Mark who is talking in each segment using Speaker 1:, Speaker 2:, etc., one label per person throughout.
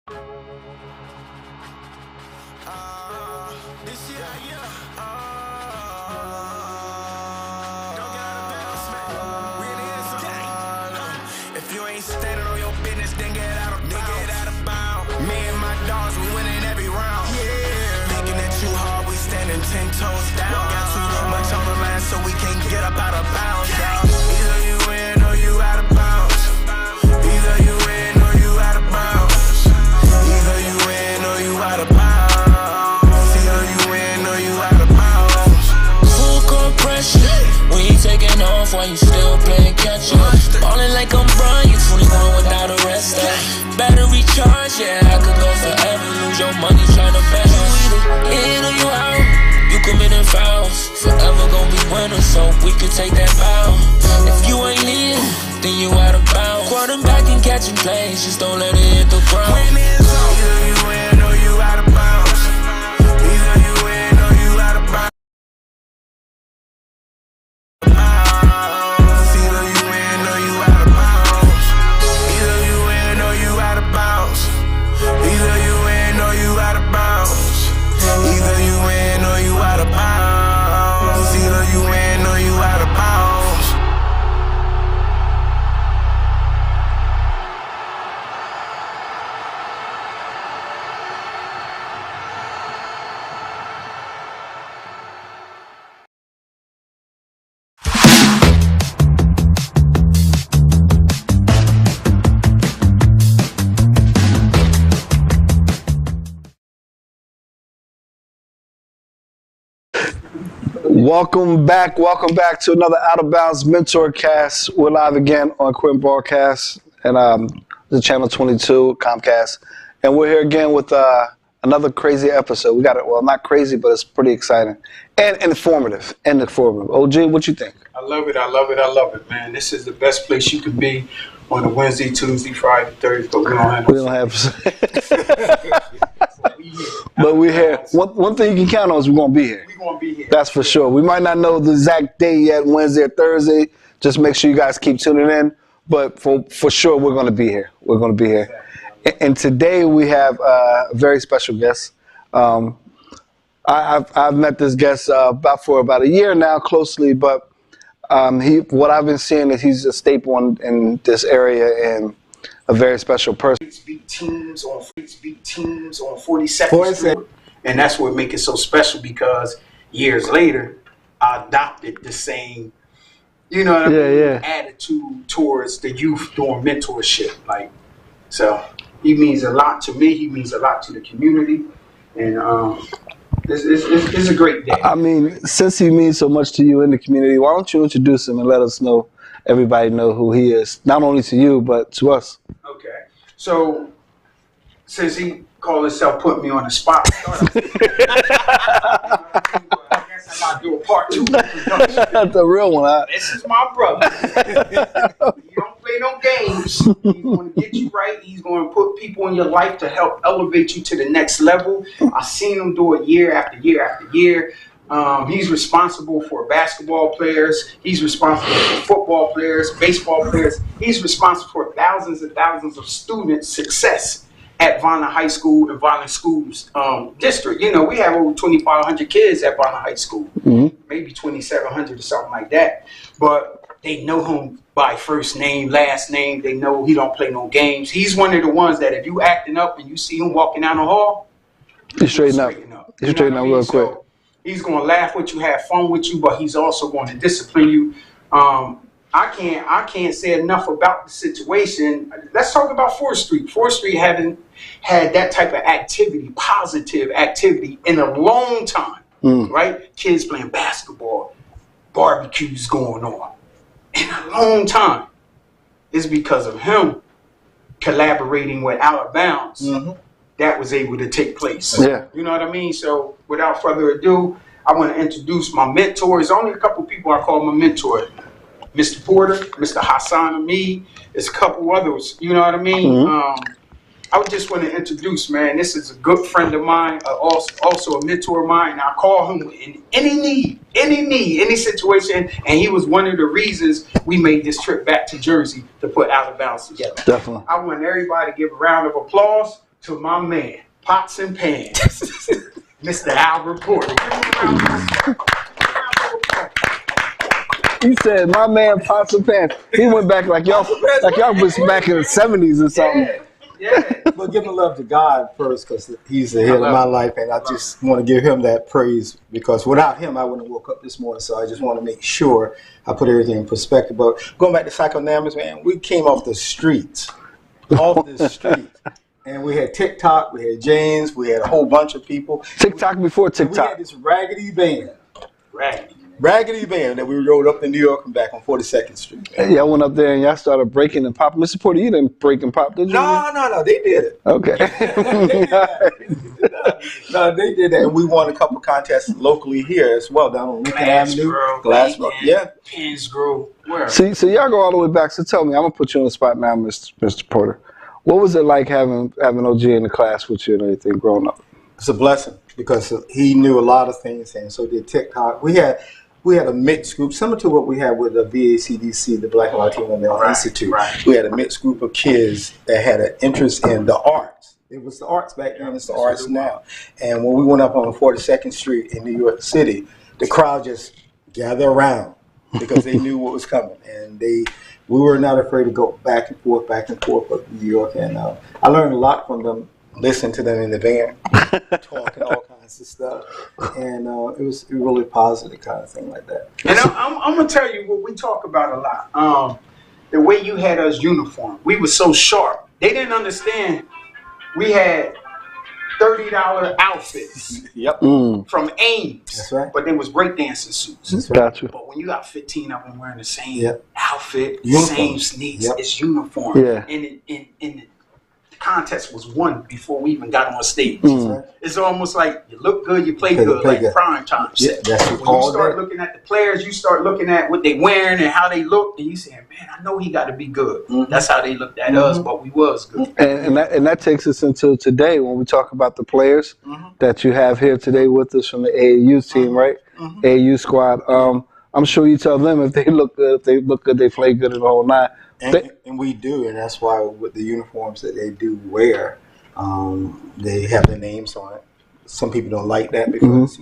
Speaker 1: This year, don't get out of bounds, man. We in the end zone. If you ain't standing on your business, then get out of bounds. Me and my dogs, we winning every round. Yeah. Thinking that you hard, we standing 10 toes down. Got too much on the line, so we can't get up out of bounds, y'all. Either you in or you out of bounds. Either you in or you out of bounds. Either you in or you out of bounds.
Speaker 2: We ain't taking off while you still playing catch up. Ballin' like I'm Brian, 21 without a rest stop. Battery charge, yeah, I could go forever. Lose your money trying to bet you either in or you out. You committing fouls, forever gon' be winners, so we can take that bow. If you ain't in, then you out of bounds. Quarterback and catching plays, just don't let it hit the ground.
Speaker 1: Either you in or you out of bounds. Either you in or you out of bounds.
Speaker 3: Welcome back to another Outta Boundz Mentor Cast. We're live again on Quinn Broadcast and the Channel 22 Comcast, and we're here again with another crazy episode. We got it. Well, not crazy, but it's pretty exciting and informative. OG, what you think?
Speaker 4: I love it, man. This is the best place you can be on a Wednesday, Tuesday, Friday, Thursday, but we don't have.
Speaker 3: But we're here. One thing you can count on is we're going to be here.
Speaker 4: We're going to be here.
Speaker 3: That's for sure. We might not know the exact day yet, Wednesday or Thursday. Just make sure you guys keep tuning in. But for sure, we're going to be here. We're going to be here. And today we have a very special guest. I've met this guest for about a year now, closely. But what I've been seeing is he's a staple in this area and a very special person.
Speaker 4: Beat teams on 42nd Street, and that's what makes it so special because years later, I adopted the same, attitude towards the youth doing mentorship. So he means a lot to me. He means a lot to the community, and it's a great day.
Speaker 3: I mean, since he means so much to you in the community, why don't you introduce him and let us know? Everybody know who he is, not only to you, but to us.
Speaker 4: Okay. So, since he called himself put me on the spot, I guess I got to do a part 2 introduction.
Speaker 3: That's the real one.
Speaker 4: This is my brother. You don't play no games. He's going to get you right. He's going to put people in your life to help elevate you to the next level. I've seen him do it year after year after year. He's responsible for basketball players. He's responsible for football players, baseball players. He's responsible for thousands and thousands of students' success at Vineland High School and Vineland Schools district. We have over 2,500 kids at Vineland High School, maybe 2,700 or something like that. But they know him by first name, last name. They know he don't play no games. He's one of the ones that if you acting up and you see him walking down the hall,
Speaker 3: you straighten up. You straighten up real quick.
Speaker 4: He's going to laugh with you, have fun with you, but he's also going to discipline you. I can't say enough about the situation. Let's talk about 4th Street. 4th Street hadn't had that type of activity, positive activity, in a long time, right? Kids playing basketball, barbecues going on. In a long time. It's because of him collaborating with Outta Boundz. That was able to take place.
Speaker 3: Yeah.
Speaker 4: You know what I mean? So without further ado, I want to introduce my mentor. There's only a couple people I call my mentor. Mr. Porter, Mr. Hassan Hamid, there's a couple others. You know what I mean? I would just want to introduce, man, this is a good friend of mine, also a mentor of mine. I call him in any need, any situation, and he was one of the reasons we made this trip back to Jersey to put Outta Boundz together.
Speaker 3: Definitely.
Speaker 4: I want everybody to give a round of applause to my man, Pots and Pans, Mr. Albert Porter. Give him a round of applause.
Speaker 3: He said, "My man, Pots and Pans." He went back like y'all was back in the '70s or something.
Speaker 4: Yeah.
Speaker 5: But giving love to God first, because He's the head of my life, and I just want to give Him that praise, because without Him, I wouldn't have woke up this morning. So I just want to make sure I put everything in perspective. But going back to psychodynamics, man, we came off the streets, and we had TikTok, we had James, we had a whole bunch of people.
Speaker 3: TikTok before
Speaker 5: And we
Speaker 3: TikTok.
Speaker 5: had this raggedy band that we rode up in New York and back on 42nd Street.
Speaker 3: Hey, y'all went up there and y'all started breaking and popping. Mr. Porter, you didn't break and pop, did you?
Speaker 5: No, they did it.
Speaker 3: Okay.
Speaker 5: No, they did that. And we won a couple contests locally here as well, down on Lincoln Avenue. Glassboro. Yeah.
Speaker 4: Pins Grove. Where?
Speaker 3: See, so y'all go all the way back. So tell me, I'm gonna put you on the spot now, Mr. Porter. What was it like having OG in the class with you and everything growing up?
Speaker 5: It's a blessing, because he knew a lot of things, and so did TikTok. We had a mixed group, similar to what we had with the VACDC, the Black and Latino Male Institute.
Speaker 4: Right.
Speaker 5: We had a mixed group of kids that had an interest in the arts. It was the arts back then, it's the arts now. And when we went up on 42nd Street in New York City, the crowd just gathered around because they knew what was coming. And we were not afraid to go back and forth up New York. And I learned a lot from them, listening to them in the van, talking all kinds of stuff. And it was really positive kind of thing like that.
Speaker 4: And I'm going to tell you what we talk about a lot. The way you had us uniform, we were so sharp. They didn't understand we had $30 outfits
Speaker 5: Yep.
Speaker 4: from Ames.
Speaker 5: That's right.
Speaker 4: But they was breakdancing suits.
Speaker 5: That's right.
Speaker 3: Got you.
Speaker 4: But when you got 15 of them wearing the same
Speaker 5: Yep.
Speaker 4: outfit,
Speaker 5: Uniform.
Speaker 4: same sneaks,
Speaker 5: Yep.
Speaker 4: it's uniform.
Speaker 3: Yeah.
Speaker 4: And the contest was won before we even got on stage.
Speaker 5: Right.
Speaker 4: It's almost like you look good, you play
Speaker 5: Play
Speaker 4: good,
Speaker 5: good.
Speaker 4: like prime time.
Speaker 5: Yeah, that's
Speaker 4: When you
Speaker 5: all
Speaker 4: start
Speaker 5: day.
Speaker 4: looking at the players, you start looking at what they wearing and how they look, and you saying, "Man, I know he got to be good."
Speaker 5: Mhm.
Speaker 4: That's how they looked at us, but we was good.
Speaker 3: And that takes us into today when we talk about the players that you have here today with us from the AAU team, right? AAU squad. I'm sure you tell them if they look good, they play good in the whole nine.
Speaker 5: And we do, and that's why with the uniforms that they do wear, they have their names on it. Some people don't like that because,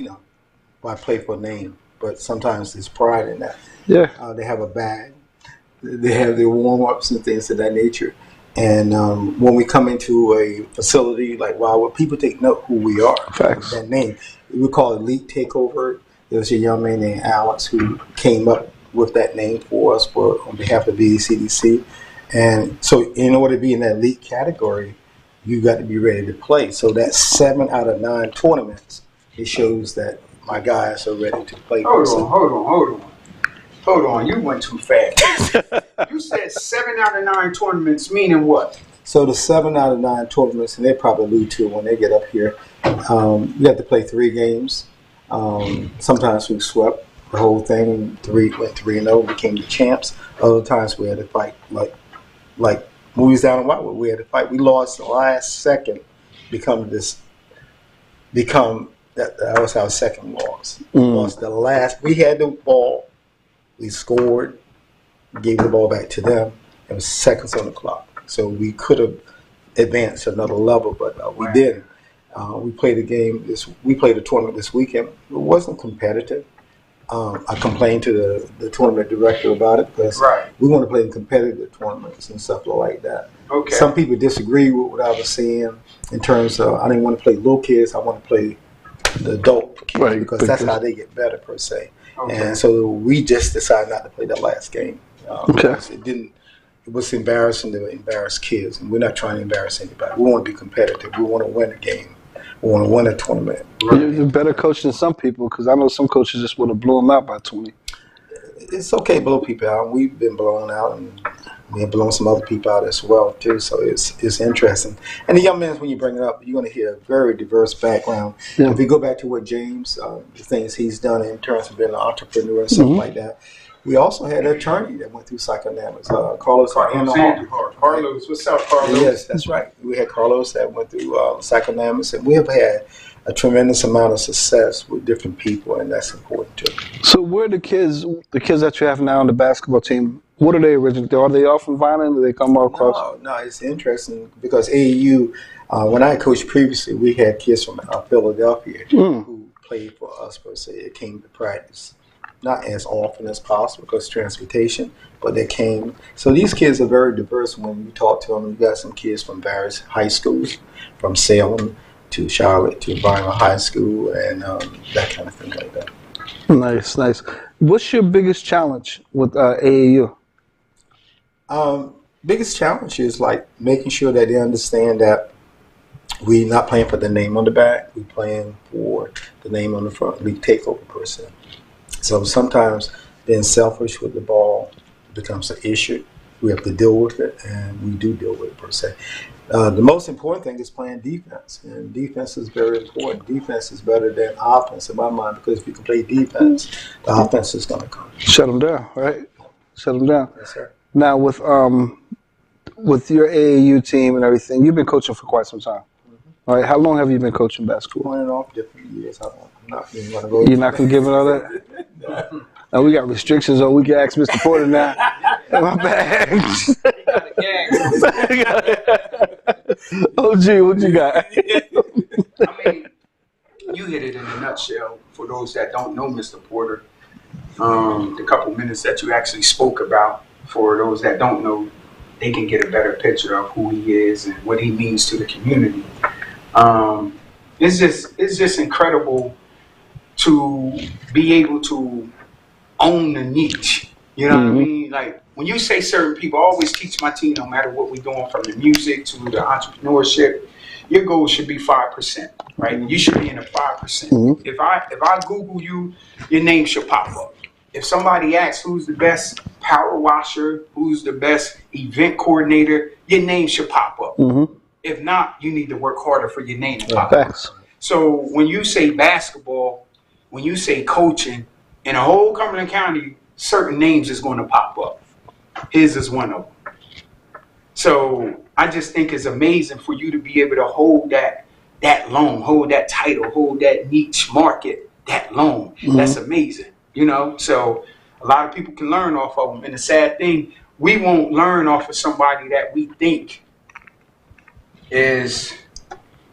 Speaker 5: why play for a name? But sometimes there's pride in that.
Speaker 3: Yeah.
Speaker 5: They have a bag. They have their warm-ups and things of that nature. And when we come into a facility like Wildwood, people take note who we are.
Speaker 3: Facts.
Speaker 5: That name. We call it Elite Takeover. There was a young man named Alex who came up with that name for us on behalf of VCDC. And so in order to be in that elite category, you got to be ready to play. So that's 7 out of 9 tournaments. It shows that my guys are ready to play.
Speaker 4: Hold on. You went too fast. You said 7 out of 9 tournaments, meaning what?
Speaker 5: So the 7 out of 9 tournaments, and they probably allude to when they get up here, we have to play 3 games. Sometimes we swept the whole thing, went 3-0, became the champs. Other times we had to fight, like when we was down in Whitewood, we had to fight. We lost the last second, that was our second loss. We lost the last, we had the ball, we scored, gave the ball back to them, it was seconds on the clock. So we could have advanced another level, but we didn't. We played a tournament this weekend. It wasn't competitive. I complained to the tournament director about it because we want to play in competitive tournaments and stuff like that.
Speaker 4: Okay.
Speaker 5: Some people disagree with what I was saying in terms of I didn't want to play little kids. I want to play the adult kids because that's how they get better per se.
Speaker 4: Okay.
Speaker 5: And so we just decided not to play that last game. Because it was embarrassing to embarrass kids, and we're not trying to embarrass anybody. We want to be competitive. We want to win a game. We want to win a tournament.
Speaker 3: You're a better coach than some people because I know some coaches just would have blown them out by 20.
Speaker 5: It's okay to blow people out. We've been blown out, and we have blown some other people out as well too. So it's interesting. And the young men, when you bring it up, you're going to hear a very diverse background.
Speaker 3: Yeah.
Speaker 5: If you go back to what James, the things he's done in terms of being an entrepreneur and stuff like that, we also had an attorney that went through psychodynamics, Carlos.
Speaker 4: Carlos, what's up, Carlos?
Speaker 5: Yes, that's right. We had Carlos that went through psychodynamics, and we have had a tremendous amount of success with different people, and that's important too.
Speaker 3: So where the kids that you have now on the basketball team, What are they originally? Are they all from Vineland? Or do they come all across?
Speaker 5: No, it's interesting because AAU, when I coached previously, we had kids from Philadelphia who played for us, per se. It came to practice. Not as often as possible because transportation, but they came. So these kids are very diverse when you talk to them. You got some kids from various high schools, from Salem to Charlotte to Vineland High School, and that kind of thing like that.
Speaker 3: Nice, nice. What's your biggest challenge with AAU?
Speaker 5: Biggest challenge is like making sure that they understand that we're not playing for the name on the back. We're playing for the name on the front. We take over per se. So sometimes being selfish with the ball becomes an issue. We have to deal with it, and we do deal with it per se. The most important thing is playing defense, and defense is very important. Defense is better than offense in my mind because if you can play defense, the offense is going to come.
Speaker 3: Shut them down, right? Shut them down.
Speaker 5: Yes, sir.
Speaker 3: Now with your AAU team and everything, you've been coaching for quite some time. All right, how long have you been coaching basketball?
Speaker 5: On and off different years. I'm not even going to go.
Speaker 3: You're not going to give it all that? Now we got restrictions on. We can ask Mr. Porter now. My bad. OG, what you got?
Speaker 4: I mean, you hit it in a nutshell. For those that don't know Mr. Porter, the couple minutes that you actually spoke about, for those that don't know, they can get a better picture of who he is and what he means to the community. It's just incredible to be able to own the niche. You know what I mean? Like when you say certain people, I always teach my team, no matter what we're doing, from the music to the entrepreneurship, your goal should be 5%, right? You should be in the 5%. If I Google you, your name should pop up. If somebody asks who's the best power washer, who's the best event coordinator, your name should pop up. If not, you need to work harder for your name to pop up. So when you say basketball, when you say coaching, in a whole Cumberland County, certain names is going to pop up. His is one of them. So I just think it's amazing for you to be able to hold that long, hold that title, hold that niche market that long. That's amazing, you know? So a lot of people can learn off of them. And the sad thing, we won't learn off of somebody that we think is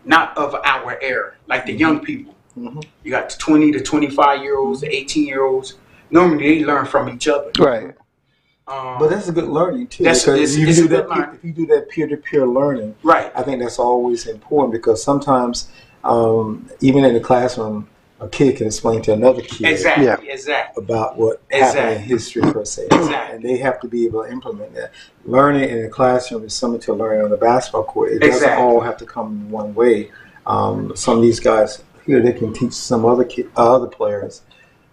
Speaker 4: not of our era, like the young people. You got the 20 to 25-year-olds, the 18-year-olds. Normally, they learn from each other.
Speaker 3: Right.
Speaker 5: But that's a good learning too.
Speaker 4: If you
Speaker 5: do that peer-to-peer learning,
Speaker 4: right?
Speaker 5: I think that's always important because sometimes, even in the classroom, a kid can explain to another kid about what happened in history per se, and they have to be able to implement that. Learning in the classroom is similar to learning on the basketball court. It doesn't all have to come in one way. Some of these guys here, they can teach some other players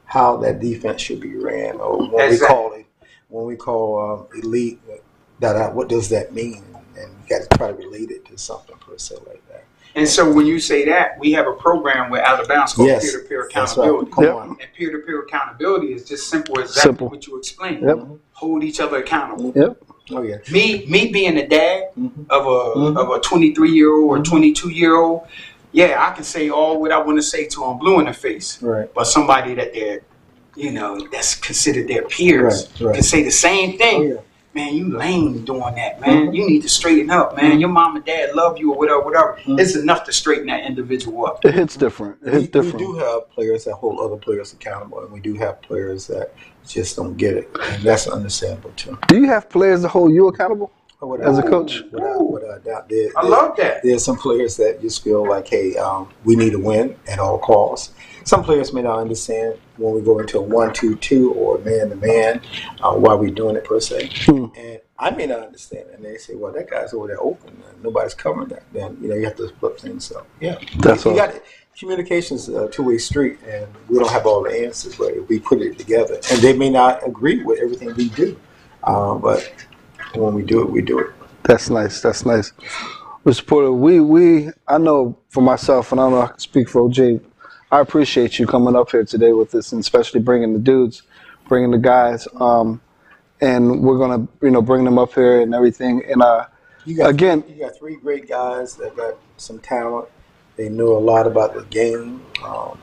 Speaker 5: how that defense should be ran, or when we call elite, what does that mean? And you got to try to relate it to something per se like that.
Speaker 4: And so when you say that, we have a program with Outta Boundz called peer-to-peer accountability.
Speaker 5: Right.
Speaker 4: And peer-to-peer accountability is just simple what you explained. Hold each other accountable.
Speaker 5: Oh yeah.
Speaker 4: Me being the dad of a 23-year-old or 22-year-old, yeah, I can say all what I want to say to them, blue in the face.
Speaker 5: Right.
Speaker 4: But somebody that they're, that's considered their peers can say the same thing.
Speaker 5: Oh, yeah.
Speaker 4: Man, you lame doing that, man. You need to straighten up, man. Your mom and dad love you or whatever. It's enough to straighten that individual up.
Speaker 3: It hits different.
Speaker 5: We do have players that hold other players accountable, and we do have players that just don't get it, and that's understandable too.
Speaker 3: Do you have players that hold you accountable as a coach?
Speaker 5: Without doubt.
Speaker 4: I love that.
Speaker 5: There's some players that just feel like, hey, we need to win at all costs. Some players may not understand when we go into a 1-2-2 or man-to-man why we're doing it per se. And I may not understand it. And they say, well, that guy's over there open and nobody's covering that. Then, you have to flip things. So, yeah.
Speaker 3: That's all.
Speaker 5: Communication's a two-way street, and we don't have all the answers, but if we put it together. And they may not agree with everything we do, but when we do it, we do it.
Speaker 3: That's nice. That's nice. Mr. Porter, I know for myself, and I don't know if I can speak for OJ, I appreciate you coming up here today with us, and especially bringing the dudes, bringing the guys, and we're gonna, bring them up here and everything. And you got
Speaker 5: three great guys that got some talent. They know a lot about the game.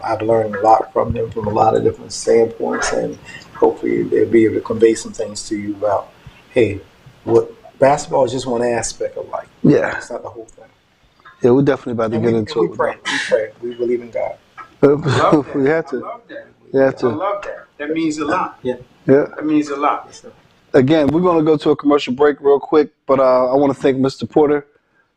Speaker 5: I've learned a lot from them from a lot of different standpoints, and hopefully they'll be able to convey some things to you about hey, what basketball is just one aspect of life.
Speaker 3: Yeah.
Speaker 5: It's not the whole thing.
Speaker 3: Yeah, we're definitely about to
Speaker 5: And
Speaker 3: get into
Speaker 5: we
Speaker 3: it.
Speaker 5: pray. We pray. We believe in God.
Speaker 4: Love that.
Speaker 3: We have
Speaker 4: I
Speaker 3: to.
Speaker 4: love that.
Speaker 3: We have to.
Speaker 4: I love that. That means a lot.
Speaker 5: Yeah.
Speaker 3: Yeah.
Speaker 4: That means a lot.
Speaker 3: Again, we're going to go to a commercial break real quick, but I want to thank Mr. Porter.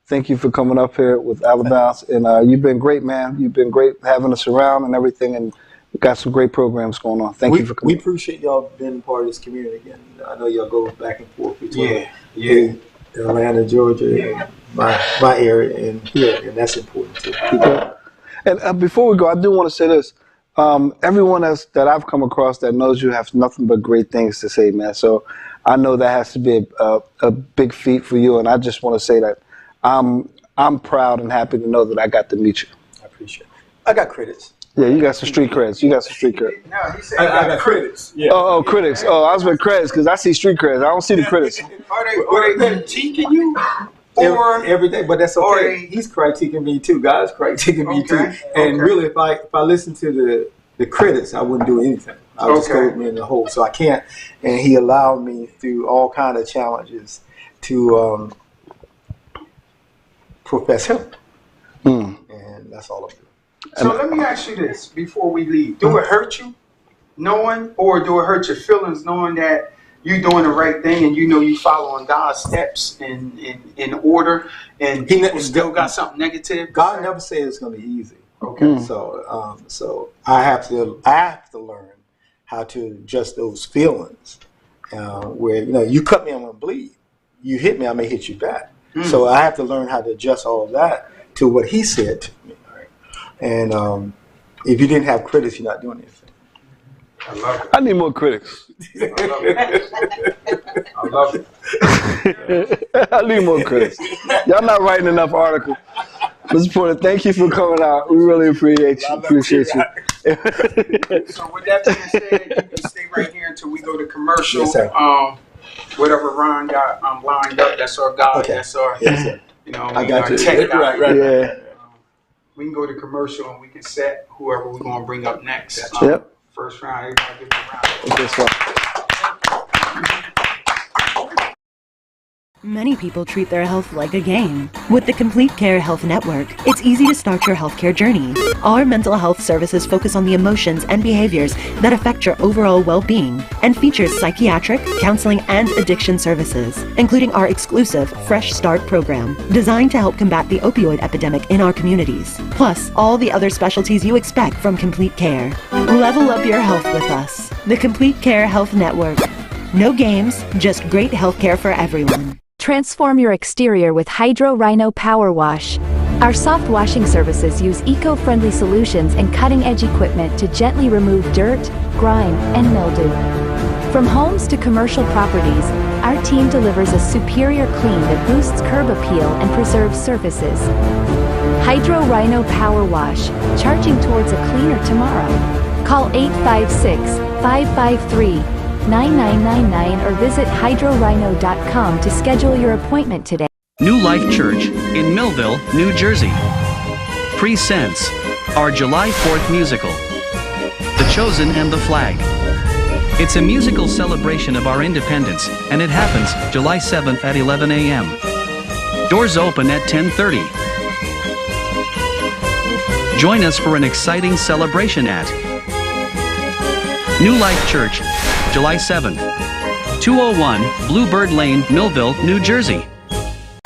Speaker 3: Thank you for coming up here with Outta Boundz. And you've been great, man. You've been great having us around and everything, and we've got some great programs going on. Thank you for coming.
Speaker 5: We appreciate y'all being part of this community again. I know y'all go back and forth between Atlanta, Georgia, and my area, and here, and that's important too.
Speaker 3: And before we go, I do want to say this. Everyone that I've come across that knows you have nothing but great things to say, man. So I know that has to be a big feat for you, and I just want to say that I'm proud and happy to know that I got to meet you.
Speaker 5: I appreciate it. I got critics.
Speaker 3: Yeah, you got some street creds. You got some street creds.
Speaker 4: No, he said
Speaker 5: I got critics. Yeah.
Speaker 3: Oh, critics. Oh, I was with creds because I see street creds. I don't see the critics.
Speaker 4: Are they critiquing you? Or
Speaker 5: every day, but that's okay. He's critiquing me too. God's critiquing me too. And really, if I listen to the critics, I wouldn't do anything. I would just go with me in the hole. So I can't. And He allowed me through all kind of challenges to profess Him. And that's all I'm doing.
Speaker 4: So let me ask you this before we leave: do it hurt you, knowing, or do it hurt your feelings, knowing that you're doing the right thing and you know you following God's steps in order, and people still got something negative?
Speaker 5: God never said it's going to be easy.
Speaker 4: Okay.
Speaker 5: So I have to learn how to adjust those feelings. Where you cut me, I'm gonna bleed. You hit me, I may hit you back. So I have to learn how to adjust all of that to what He said to me. Right? And if you didn't have critics, you're not doing anything.
Speaker 4: I love it.
Speaker 3: I need more critics.
Speaker 4: I love it.
Speaker 3: I need more critics. Y'all not writing enough articles. Mr. Porter, thank you for coming out. We really appreciate you.
Speaker 4: So with that being said, you can stay right here until we go to commercial.
Speaker 5: Yes, sir.
Speaker 4: Whatever Ron got lined up, that's our guy.
Speaker 5: Okay.
Speaker 4: That's our,
Speaker 5: Yes, sir.
Speaker 4: I got
Speaker 5: you.
Speaker 4: tech guy.
Speaker 5: Right.
Speaker 3: Yeah.
Speaker 4: We can go to commercial and we can set whoever we're going to bring up next.
Speaker 3: Yep.
Speaker 4: First round, everybody give them a round.
Speaker 3: This one.
Speaker 6: Many people treat their health like a game. With the Complete Care Health Network, it's easy to start your healthcare journey. Our mental health services focus on the emotions and behaviors that affect your overall well-being and features psychiatric, counseling, and addiction services, including our exclusive Fresh Start program, designed to help combat the opioid epidemic in our communities, plus all the other specialties you expect from Complete Care. Level up your health with us. The Complete Care Health Network. No games, just great healthcare for everyone.
Speaker 7: Transform your exterior with Hydro Rhino Power Wash. Our soft washing services use eco-friendly solutions and cutting-edge equipment to gently remove dirt, grime, and mildew. From homes to commercial properties, our team delivers a superior clean that boosts curb appeal and preserves surfaces. Hydro Rhino Power Wash, charging towards a cleaner tomorrow. Call 856-553-9999 or visit hydrorhino.com to schedule your appointment today.
Speaker 8: New Life Church in Millville, New Jersey presents our July 4th musical, The Chosen and the Flag. It's a musical celebration of our independence, and it happens July 7th at 11 a.m. Doors open at 10:30. Join us for an exciting celebration at New Life Church, July 7th, 201 Bluebird Lane, Millville, New Jersey.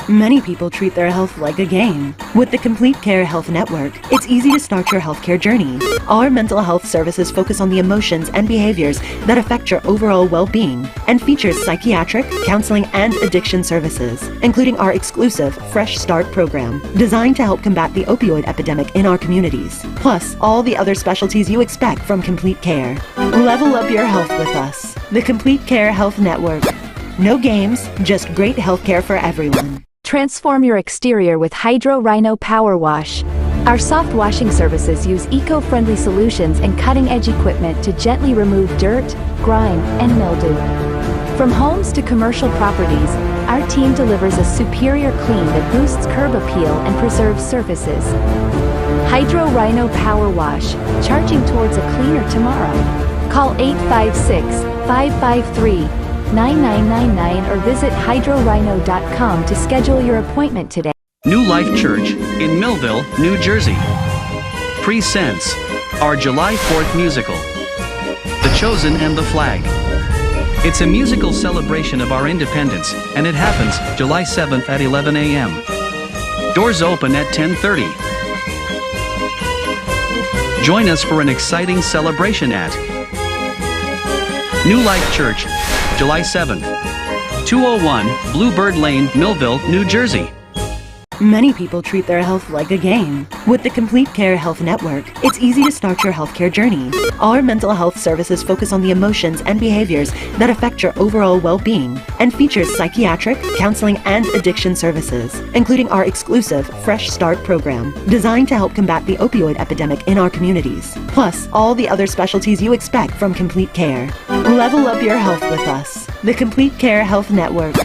Speaker 6: Many people treat their health like a game. With the Complete Care Health Network, it's easy to start your healthcare journey. Our mental health services focus on the emotions and behaviors that affect your overall well-being and features psychiatric, counseling, and addiction services, including our exclusive Fresh Start program, designed to help combat the opioid epidemic in our communities, plus all the other specialties you expect from Complete Care. Level up your health with us. The Complete Care Health Network. No games, just great healthcare for everyone.
Speaker 7: Transform your exterior with Hydro Rhino Power Wash. Our soft washing services use eco-friendly solutions and cutting-edge equipment to gently remove dirt, grime, and mildew. From homes to commercial properties, our team delivers a superior clean that boosts curb appeal and preserves surfaces. Hydro Rhino Power Wash, charging towards a cleaner tomorrow. Call 856-553-9999 9999 or visit hydrorhino.com to schedule your appointment today.
Speaker 8: New Life Church in Millville, New Jersey presents our July 4th musical, The Chosen and the Flag. It's a musical celebration of our independence, and it happens July 7th at 11 a.m. Doors open at 10:30. Join us for an exciting celebration at New Life Church, July 7th, 201 Bluebird Lane, Millville, New Jersey.
Speaker 6: Many people treat their health like a game. With the Complete Care Health Network, it's easy to start your healthcare journey. Our mental health services focus on the emotions and behaviors that affect your overall well-being and features psychiatric, counseling, and addiction services, including our exclusive Fresh Start program, designed to help combat the opioid epidemic in our communities, plus all the other specialties you expect from Complete Care. Level up your health with us. The Complete Care Health Network.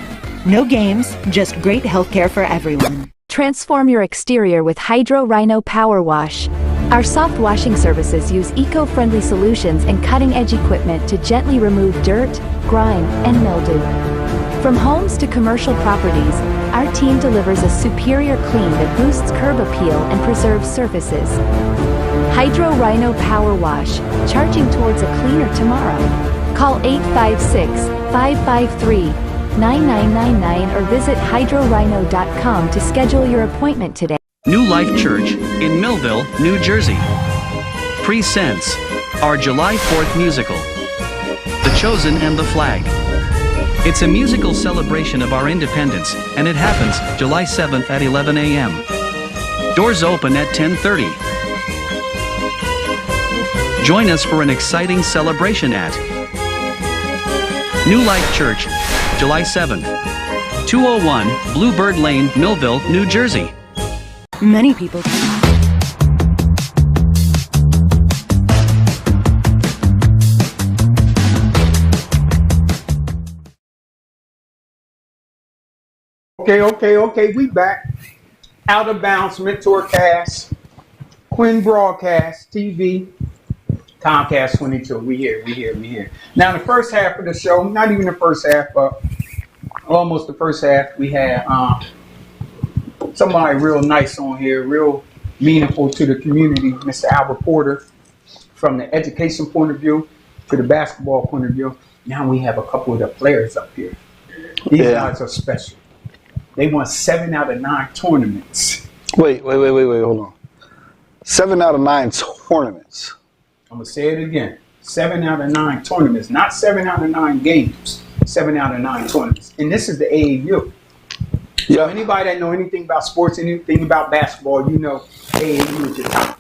Speaker 6: No games, just great healthcare for everyone.
Speaker 7: Transform your exterior with Hydro Rhino Power Wash. Our soft washing services use eco-friendly solutions and cutting-edge equipment to gently remove dirt, grime, and mildew. From homes to commercial properties, our team delivers a superior clean that boosts curb appeal and preserves surfaces. Hydro Rhino Power Wash, charging towards a cleaner tomorrow. Call 856-553-9999 or visit hydrorhino.com to schedule your appointment today.
Speaker 8: New Life Church in Millville, New Jersey presents our July 4th musical, The Chosen and the Flag. It's a musical celebration of our independence, and it happens July 7th at 11 a.m. Doors open at 10:30. Join us for an exciting celebration at New Life Church, July 7th, 201 Bluebird Lane, Millville, New Jersey.
Speaker 6: Many people.
Speaker 4: Okay. We back. Outta Boundz Mentor Cast, Quinn Broadcast TV, Comcast 22. We here. Now the first half of the show, not even the first half, but almost the first half, we had somebody real nice on here, real meaningful to the community, Mr. Albert Porter, from the education point of view to the basketball point of view. Now we have a couple of the players up here. These guys are special. They won 7 out of 9 tournaments.
Speaker 3: Wait, hold on. 7 out of 9 tournaments.
Speaker 4: I'm going to say it again. 7 out of 9 tournaments, not 7 out of 9 games. 7 out of 9 tournaments. And this is the AAU. So anybody that know anything about sports, anything about basketball, you know AAU is your top.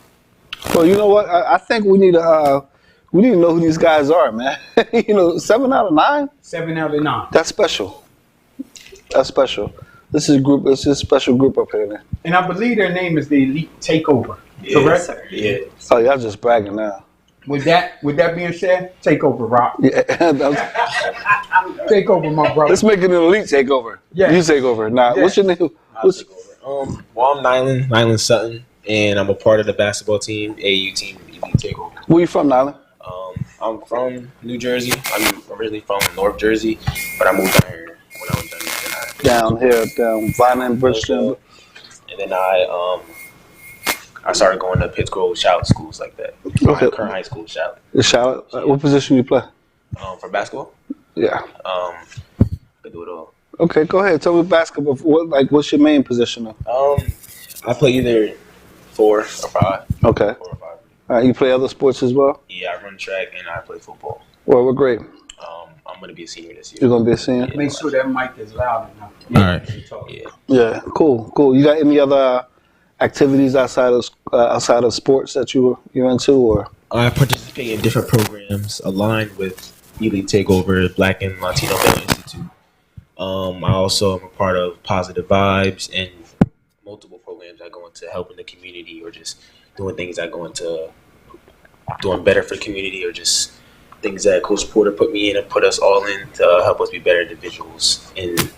Speaker 3: Well, you know what? I think we need to know who these guys are, man. 7 out of 9?
Speaker 4: 7 out of 9.
Speaker 3: That's special. This is a special group up here, man.
Speaker 4: And I believe their name is the Elite Takeover. Correct?
Speaker 9: Sir. Yeah.
Speaker 3: Oh, y'all just bragging now.
Speaker 4: With that being said, take over, Rob.
Speaker 3: Yeah.
Speaker 4: Take over, my brother.
Speaker 3: Let's make it an elite takeover.
Speaker 4: Yeah.
Speaker 3: You take over. Now, what's your name?
Speaker 9: Well, I'm Nyland Sutton, and I'm a part of the basketball team, AAU team, Elite Takeover.
Speaker 3: Where you from, Nyland?
Speaker 9: I'm from New Jersey. I'm originally from North Jersey, but I moved down here when I was done.
Speaker 3: Down here, down Vineland, Bridgeton.
Speaker 9: And then I started going to Pittsgrove Shout schools like that.
Speaker 3: Okay.
Speaker 9: Current high school Shout.
Speaker 3: Shout. What position you play?
Speaker 9: For basketball?
Speaker 3: Yeah.
Speaker 9: I do it all.
Speaker 3: Okay, go ahead. Tell me basketball. What's your main position?
Speaker 9: I play either 4 or 5.
Speaker 3: Okay.
Speaker 9: 4 or 5.
Speaker 3: All right. You play other sports as well?
Speaker 9: Yeah, I run track and I play football.
Speaker 3: Well, we're great.
Speaker 9: I'm going to be a senior this year.
Speaker 3: You're going to be a senior?
Speaker 4: Make sure that mic is loud enough.
Speaker 9: All right.
Speaker 3: Yeah. Cool. You got any other activities outside of sports that you're into, or?
Speaker 9: I participate in different programs aligned with Elite Takeover, Black and Latino Male Institute. I also am a part of Positive Vibes and multiple programs that go into helping the community or just doing things that go into doing better for the community or just things that Coach Porter put me in and put us all in to help us be better individuals and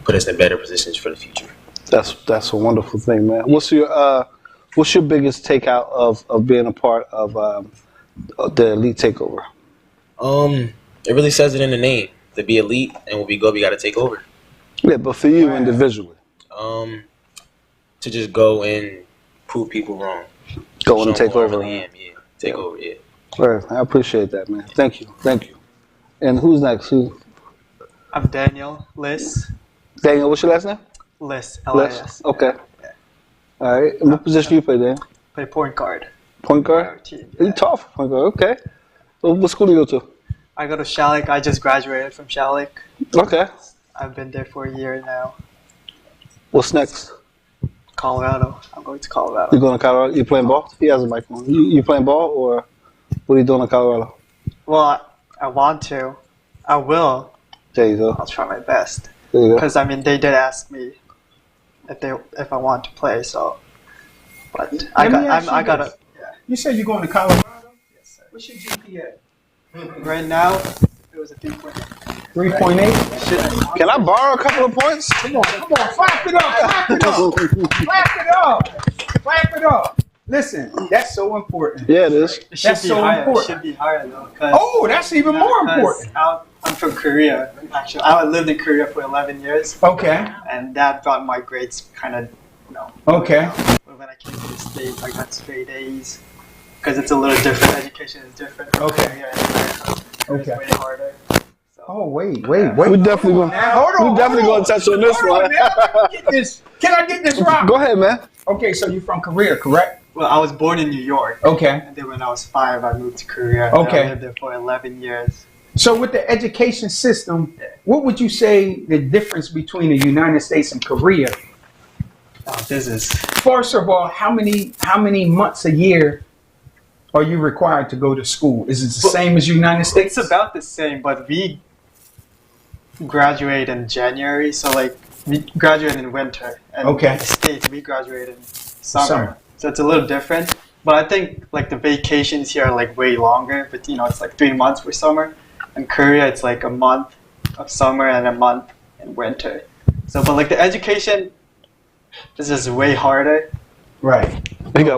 Speaker 9: put us in better positions for the future.
Speaker 3: That's a wonderful thing, man. What's your biggest takeout of being a part of the Elite Takeover?
Speaker 9: It really says it in the name. to be elite, and when we go, we got to take over.
Speaker 3: Yeah, but for you individually,
Speaker 9: To just go and prove people wrong.
Speaker 3: go on and
Speaker 9: Show 'em
Speaker 3: take
Speaker 9: who I
Speaker 3: over.
Speaker 9: really am, yeah. Take over, yeah.
Speaker 3: Right, I appreciate that, man. Thank you. And who's next?
Speaker 10: I'm Daniel Liss.
Speaker 3: Daniel, what's your last name?
Speaker 10: Liss.
Speaker 3: Les.
Speaker 10: Liss.
Speaker 3: Okay. All right. And what position you play, Dan?
Speaker 10: Play point guard.
Speaker 3: Point guard?
Speaker 10: Team.
Speaker 3: You tough, point guard. Okay. Well, what school do you go to?
Speaker 10: I go to Shalleck. I just graduated from Shalleck.
Speaker 3: Okay.
Speaker 10: I've been there for a year now.
Speaker 3: What's next?
Speaker 10: Colorado. I'm going to Colorado.
Speaker 3: You going to Colorado? You playing ball? He has a microphone. You playing ball, or what are you doing in Colorado?
Speaker 10: Well, I want to. I will.
Speaker 3: There you go.
Speaker 10: I'll try my best.
Speaker 3: There you go.
Speaker 10: Because, I mean, they did ask me if I want to play, so. But I gotta.
Speaker 4: You said you're going to Colorado?
Speaker 10: Yes, sir.
Speaker 4: What's your GPA?
Speaker 10: Right now, it was a 3.8.
Speaker 4: 3.8?
Speaker 3: Can I borrow a couple of points?
Speaker 4: Come on, clap it up. Listen, that's so important.
Speaker 3: Yeah, it is.
Speaker 10: It should
Speaker 4: That's
Speaker 10: be
Speaker 4: so
Speaker 10: higher.
Speaker 4: important.
Speaker 10: It should be higher though.
Speaker 4: Oh, that's even more important.
Speaker 10: I'm from Korea. Actually, I lived in Korea for 11 years,
Speaker 4: Okay,
Speaker 10: and that got my grades kind of,
Speaker 4: okay.
Speaker 10: But when I came to the States, I got straight A's because it's a little different. Education is different. From
Speaker 4: Okay.
Speaker 10: Korea and America.
Speaker 4: Okay.
Speaker 10: It's way harder.
Speaker 4: Oh, wait. We
Speaker 3: definitely going. We definitely going to touch on this one.
Speaker 4: Can I get this right?
Speaker 3: Go ahead, man.
Speaker 4: Okay, so you're from Korea, correct?
Speaker 10: Well, I was born in New York,
Speaker 4: Okay.
Speaker 10: and then when I was 5, I moved to Korea.
Speaker 4: Okay.
Speaker 10: And I lived there for 11 years.
Speaker 4: So with the education system, what would you say the difference between the United States and Korea?
Speaker 10: This is
Speaker 4: First of all, how many months a year are you required to go to school? Is it the same as United States?
Speaker 10: It's about the same, but we graduate in January, so like we graduate in winter. And
Speaker 4: Okay.
Speaker 10: in the States, we graduate in summer.
Speaker 4: Summer.
Speaker 10: So it's a little different. But I think like the vacations here are like way longer, but it's like 3 months for summer. In Korea, it's like a month of summer and a month in winter. So, but like the education, this is way harder.
Speaker 4: Right.
Speaker 3: There you go.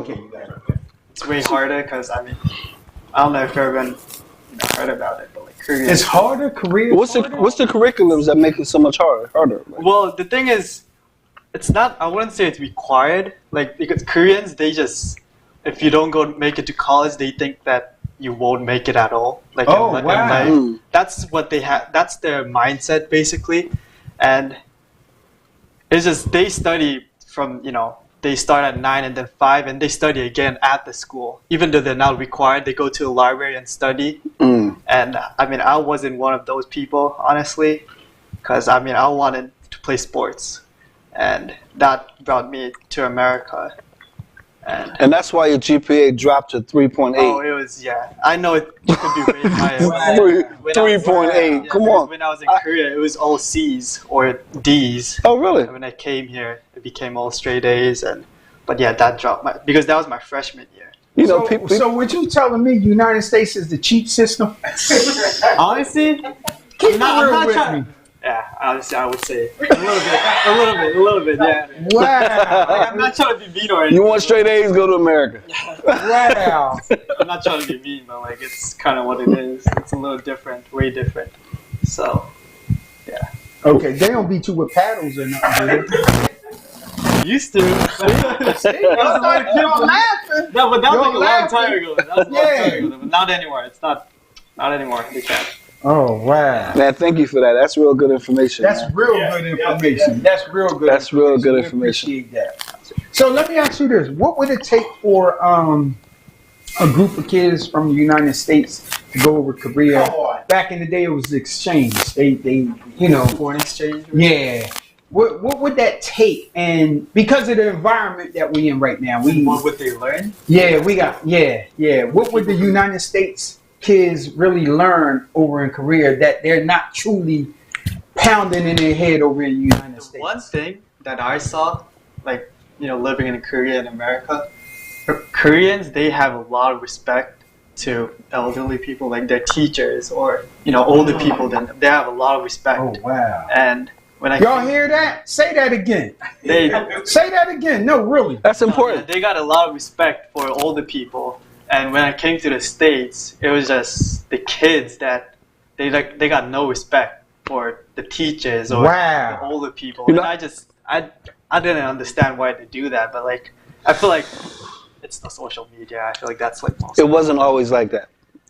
Speaker 10: It's way harder because I don't know if you've ever heard about it, but like Korea.
Speaker 4: It's harder, Korea.
Speaker 3: What's the curriculums that make it so much harder?
Speaker 10: Well, the thing is, it's not. I wouldn't say it's required. Like because Koreans, they just if you don't go make it to college, they think that you won't make it at all. Like
Speaker 4: Oh,
Speaker 10: in
Speaker 4: wow.
Speaker 10: life. That's what they have. That's their mindset basically, and it's just they study from they start at 9 and then 5, and they study again at the school. Even though they're not required, they go to the library and study. And I mean, I wasn't one of those people, honestly, because I mean, I wanted to play sports, and that brought me to America.
Speaker 3: And that's why your GPA dropped to 3.8.
Speaker 10: Oh, it was I know it could be way higher.
Speaker 3: 3.8. Come on.
Speaker 10: When I was in Korea, it was all C's or D's.
Speaker 3: Oh, really?
Speaker 10: And when I came here, it became all straight A's, but that dropped because that was my freshman year.
Speaker 4: So what you telling me? United States is the cheat system?
Speaker 10: Honestly,
Speaker 4: Keep it real with me.
Speaker 10: Yeah, honestly, I would say a little bit, yeah.
Speaker 4: Wow.
Speaker 10: Like, I'm not trying to be mean or anything.
Speaker 3: You want straight A's? Go to America.
Speaker 4: Wow.
Speaker 10: I'm not trying to be mean, but like it's kind of what it is. It's a little different, way different. So, yeah.
Speaker 4: Okay, they don't beat you with paddles or nothing, do they?
Speaker 10: Used to.
Speaker 4: laughing.
Speaker 10: No, but that was like a long
Speaker 4: laughing.
Speaker 10: time ago. That was a long time ago. But not anymore. It's not anymore. They can't.
Speaker 4: Oh, wow.
Speaker 3: Man, thank you for that. That's real good information.
Speaker 4: That's
Speaker 3: man.
Speaker 4: real good information. That's real good.
Speaker 3: That's real good
Speaker 4: We
Speaker 3: information.
Speaker 4: appreciate that. So let me ask you this: what would it take for a group of kids from the United States to go over Korea? Back in the day, it was exchange. They
Speaker 10: Foreign exchange.
Speaker 4: yeah. What would that take? And because of the environment that we in right now,
Speaker 10: What would they learn?
Speaker 4: What would the United States kids really learn over in Korea that they're not truly pounding in their head over in the United States?
Speaker 10: One thing that I saw, like, living in Korea and America, Koreans, they have a lot of respect to elderly people, like their teachers or, older people. They have a lot of respect.
Speaker 4: Oh, wow.
Speaker 10: And when
Speaker 4: Y'all hear that? Say that again. Say that again. No, really.
Speaker 3: That's important.
Speaker 10: They got a lot of respect for older people. And when I came to the States, it was just the kids that they got no respect for the teachers or
Speaker 5: Wow.
Speaker 10: the older people.
Speaker 3: You know-
Speaker 10: And I didn't understand why they do that, but like I feel like it's the social media. I feel like that's like most.
Speaker 3: It wasn't always like that.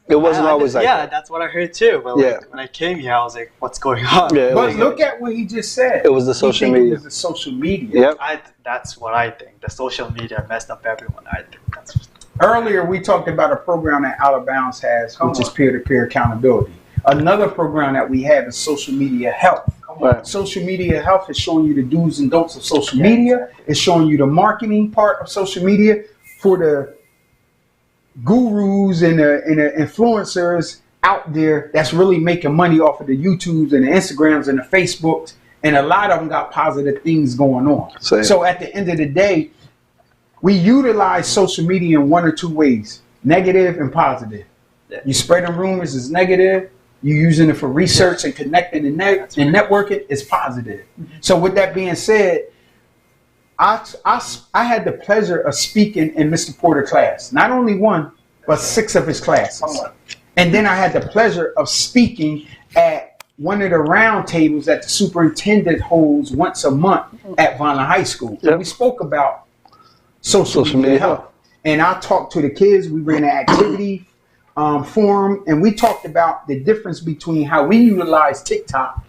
Speaker 3: It wasn't always like
Speaker 10: yeah,
Speaker 3: that.
Speaker 10: that's what I heard too. But like,
Speaker 3: Yeah.
Speaker 10: when I came here, I was like, "What's going on?"
Speaker 3: Yeah, it
Speaker 5: But
Speaker 3: was
Speaker 5: look at what he just said.
Speaker 3: It was the
Speaker 5: He
Speaker 3: social
Speaker 5: think
Speaker 3: media.
Speaker 5: It was the social media.
Speaker 3: Yep.
Speaker 10: That's what I think. The social media messed up everyone. I think that's.
Speaker 5: Earlier, we talked about a program that Outta Boundz has, which is peer-to-peer accountability. Another program that we have is social media health.
Speaker 3: Right.
Speaker 5: Social media health is showing you the do's and don'ts of social media. It's showing you the marketing part of social media for the gurus and the influencers out there that's really making money off of the YouTubes and the Instagrams and the Facebooks. And a lot of them got positive things going on.
Speaker 3: Same.
Speaker 5: So at the end of the day, we utilize social media in one or two ways, negative and positive.
Speaker 10: Yeah.
Speaker 5: You spreading rumors is negative. You using it for research and connecting and networking is positive. So with that being said, I had the pleasure of speaking in Mr. Porter's class. Not only one, but 6 of his classes. And then I had the pleasure of speaking at one of the round tables that the superintendent holds once a month at Vineland High School.
Speaker 3: Yep.
Speaker 5: We spoke about social media health. And I talked to the kids. We ran an activity forum, and we talked about the difference between how we utilize TikTok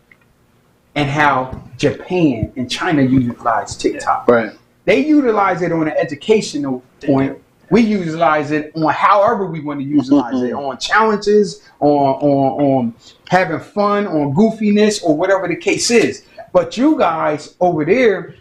Speaker 5: and how Japan and China utilize TikTok.
Speaker 3: Right.
Speaker 5: They utilize it on an educational point. We utilize it on however we want to utilize it, on challenges, on having fun, on goofiness, or whatever the case is. But you guys over there,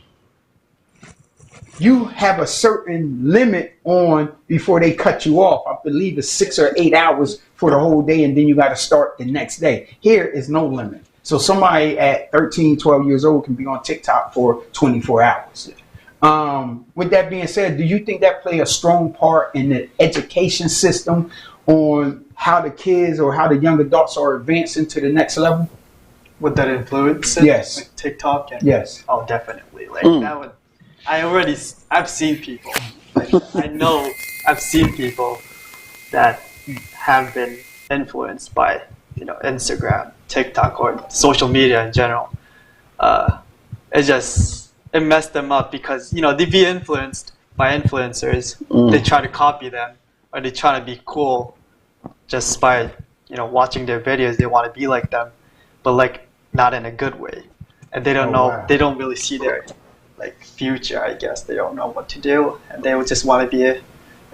Speaker 5: you have a certain limit on before they cut you off. I believe it's 6 or 8 hours for the whole day, and then you got to start the next day. Here is no limit. So somebody at 13, 12 years old can be on TikTok for 24 hours. With that being said, do you think that play a strong part in the education system on how the kids or how the young adults are advancing to the next level?
Speaker 10: Would that influence it?
Speaker 5: Yes.
Speaker 10: Like TikTok? And,
Speaker 5: Yes.
Speaker 10: Oh, definitely. Like that would. I've seen people. Like, I know I've seen people that have been influenced by, Instagram, TikTok, or social media in general. It messed them up because, they be influenced by influencers. They try to copy them, or they try to be cool just by, watching their videos. They want to be like them, but like not in a good way. And they don't know,
Speaker 5: wow.
Speaker 10: they don't really see their future, I guess. They don't know what to do, and they would just want to be an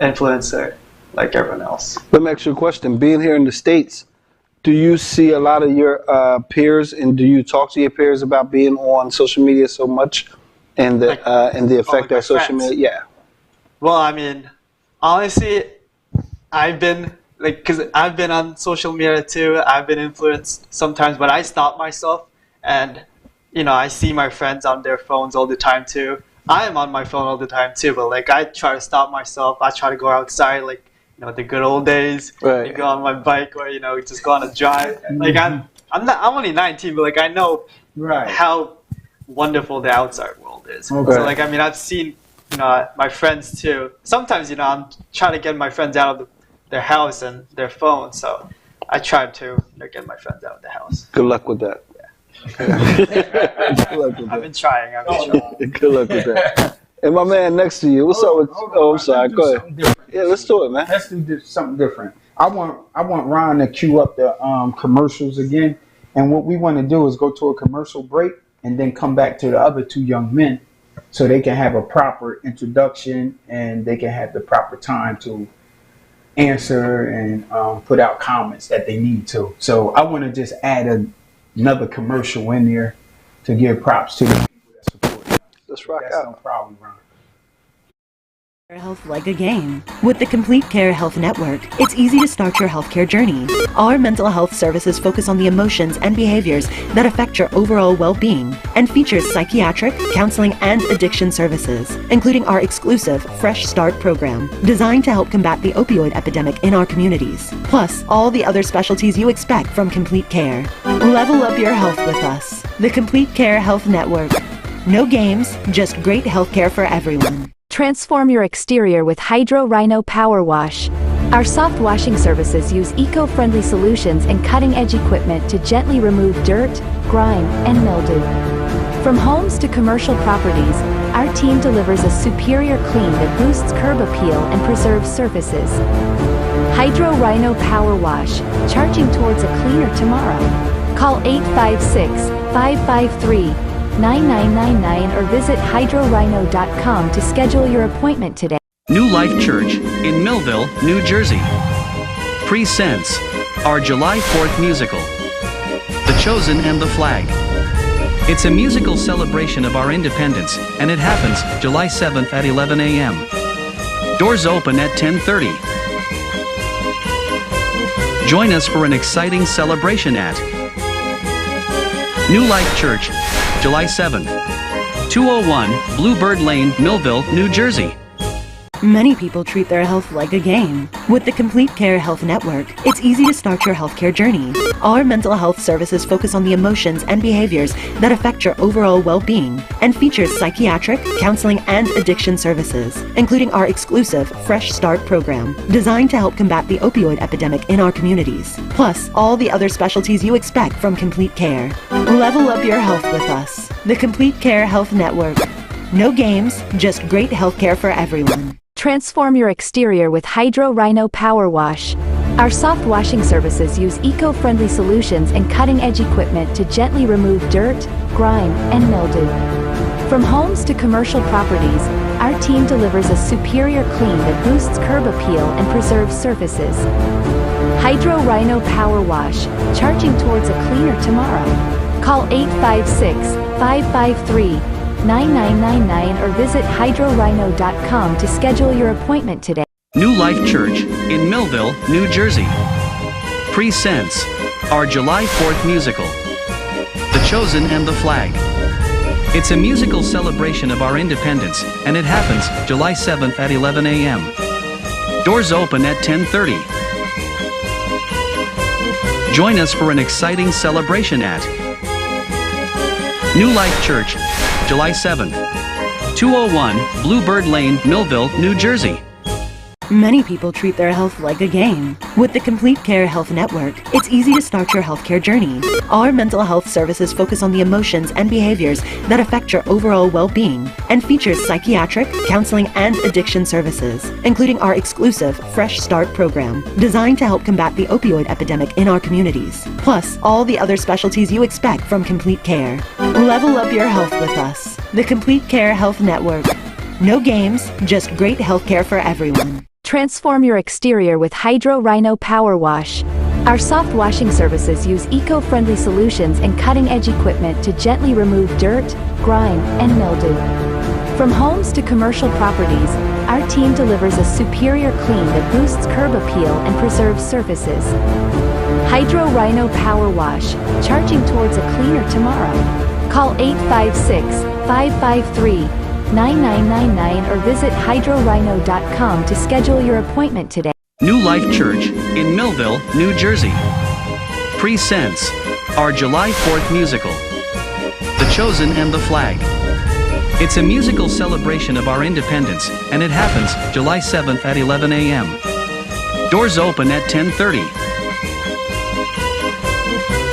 Speaker 10: influencer like everyone else.
Speaker 3: Let me ask you a question. Being here in the States, do you see a lot of your peers, and do you talk to your peers about being on social media so much and the effect
Speaker 10: my
Speaker 3: that social
Speaker 10: friends?
Speaker 3: media? Yeah.
Speaker 10: Well, I mean, honestly, because I've been on social media too. I've been influenced sometimes, but I stop myself, and I see my friends on their phones all the time too. I am on my phone all the time too, but I try to stop myself. I try to go outside, the good old days.
Speaker 3: Right.
Speaker 10: Go on my bike, or just go on a drive. I'm only 19, but I know
Speaker 5: Right.
Speaker 10: how wonderful the outside world is.
Speaker 5: Okay.
Speaker 10: So I've seen my friends too. Sometimes I'm trying to get my friends out of their house and their phone. So I try to get my friends out of the house.
Speaker 3: Good luck with that. Good luck with
Speaker 10: I've
Speaker 3: that.
Speaker 10: been trying.
Speaker 3: Good luck with that. And my man next to you, what's up with? Oh, I'm sorry. Go ahead. Yeah, let's do it, man.
Speaker 5: Let's do something different. I want Ron to cue up the commercials again. And what we want to do is go to a commercial break and then come back to the other 2 young men so they can have a proper introduction and they can have the proper time to answer and put out comments that they need to. So I want to just add another commercial in there to give props to the people that support us.
Speaker 3: Let's rock
Speaker 5: That's no
Speaker 3: out.
Speaker 5: problem, Ron.
Speaker 6: Care health like a game. With the Complete Care Health Network, it's easy to start your healthcare journey. Our mental health services focus on the emotions and behaviors that affect your overall well-being and features psychiatric, counseling, and addiction services, including our exclusive Fresh Start program, designed to help combat the opioid epidemic in our communities, plus all the other specialties you expect from Complete Care. Level up your health with us. The Complete Care Health Network. No games, just great healthcare for everyone.
Speaker 7: Transform your exterior with Hydro Rhino Power Wash. Our soft washing services use eco-friendly solutions and cutting-edge equipment to gently remove dirt, grime, and mildew. From homes to commercial properties, our team delivers a superior clean that boosts curb appeal and preserves surfaces. Hydro Rhino Power Wash, charging towards a cleaner tomorrow. Call 856-553-9999 or visit hydrorhino.com to schedule your appointment today.
Speaker 8: New Life Church in Millville, New Jersey presents our July 4th musical, The Chosen and the Flag. It's a musical celebration of our independence, and it happens July 7th at 11 a.m. Doors open at 10:30. Join us for an exciting celebration at New Life Church, July 7th, 201 Bluebird Lane, Millville, New Jersey.
Speaker 6: Many people treat their health like a game. With the Complete Care Health Network, it's easy to start your healthcare journey. Our mental health services focus on the emotions and behaviors that affect your overall well-being and features psychiatric, counseling, and addiction services, including our exclusive Fresh Start program, designed to help combat the opioid epidemic in our communities, plus all the other specialties you expect from Complete Care. Level up your health with us. The Complete Care Health Network. No games, just great healthcare for everyone.
Speaker 7: Transform your exterior with Hydro Rhino Power Wash. Our soft washing services use eco-friendly solutions and cutting-edge equipment to gently remove dirt, grime, and mildew. From homes to commercial properties, our team delivers a superior clean that boosts curb appeal and preserves surfaces. Hydro Rhino Power Wash, charging towards a cleaner tomorrow. Call 856-553-9999 or visit hydrorhino.com to schedule your appointment today.
Speaker 8: New Life Church in Millville, New Jersey presents our July 4th musical, The Chosen and the Flag. It's a musical celebration of our independence, and it happens July 7th at 11 a.m. Doors open at 10:30. Join us for an exciting celebration at New Life Church, July 7th, 201 Bluebird Lane, Millville, New Jersey.
Speaker 6: Many people treat their health like a game. With the Complete Care Health Network, it's easy to start your healthcare journey. Our mental health services focus on the emotions and behaviors that affect your overall well-being and features psychiatric, counseling, and addiction services, including our exclusive Fresh Start program, designed to help combat the opioid epidemic in our communities, plus all the other specialties you expect from Complete Care. Level up your health with us. The Complete Care Health Network. No games, just great healthcare for everyone.
Speaker 7: Transform your exterior with Hydro Rhino Power Wash. Our soft washing services use eco-friendly solutions and cutting-edge equipment to gently remove dirt, grime, and mildew. From homes to commercial properties, our team delivers a superior clean that boosts curb appeal and preserves surfaces. Hydro Rhino Power Wash, charging towards a cleaner tomorrow. Call 856-553-9999 or visit hydrorhino.com to schedule your appointment today.
Speaker 8: New Life Church in Millville, New Jersey presents our July 4th musical, The Chosen and the Flag. It's a musical celebration of our independence, and it happens July 7th at 11 a.m. Doors open at 10:30.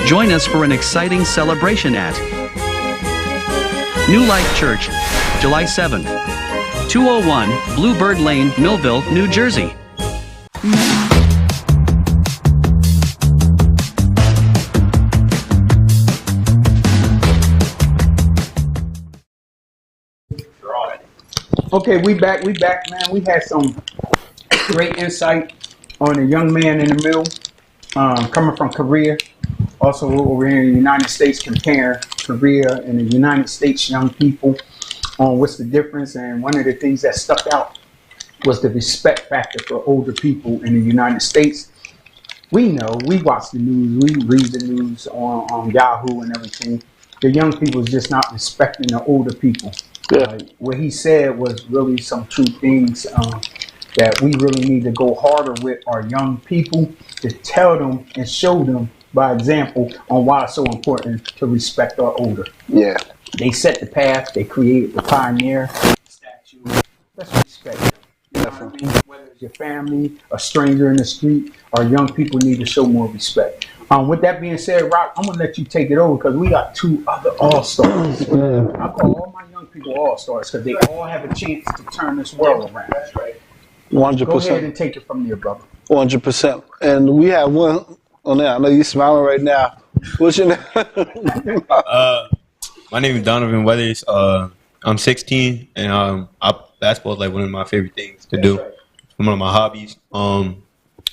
Speaker 8: Join us for an exciting celebration at New Life Church, July 7th, 201 Bluebird Lane, Millville, New Jersey.
Speaker 4: Okay, we back, man. We had some great insight on a young man in the middle, coming from Korea. Also over here in the United States, compare Korea and the United States young people on what's the difference. And one of the things that stuck out was the respect factor for older people in the United States. We know, we watch the news, we read the news on Yahoo and everything. The young people is just not respecting the older people. What he said was really some true things that we really need to go harder with our young people, to tell them and show them by example on why it's so important to respect our older.
Speaker 3: Yeah.
Speaker 4: They set the path, they created the pioneer statue. Let's respect them.
Speaker 3: Definitely.
Speaker 4: Whether it's your family, a stranger in the street, or young people need to show more respect. With that being said, Rock, I'm gonna let you take it over because we got 2 other all-stars. I call all my young people all-stars because they all have a chance to turn this world around. That's right.
Speaker 3: 100%.
Speaker 4: Go ahead and take it from there, brother.
Speaker 3: 100%. And we have one on there. I know you're smiling right now. What's your name?
Speaker 11: My name is Donovan Weathers. I'm 16, and basketball is like one of my favorite things to do. It's one of my hobbies. I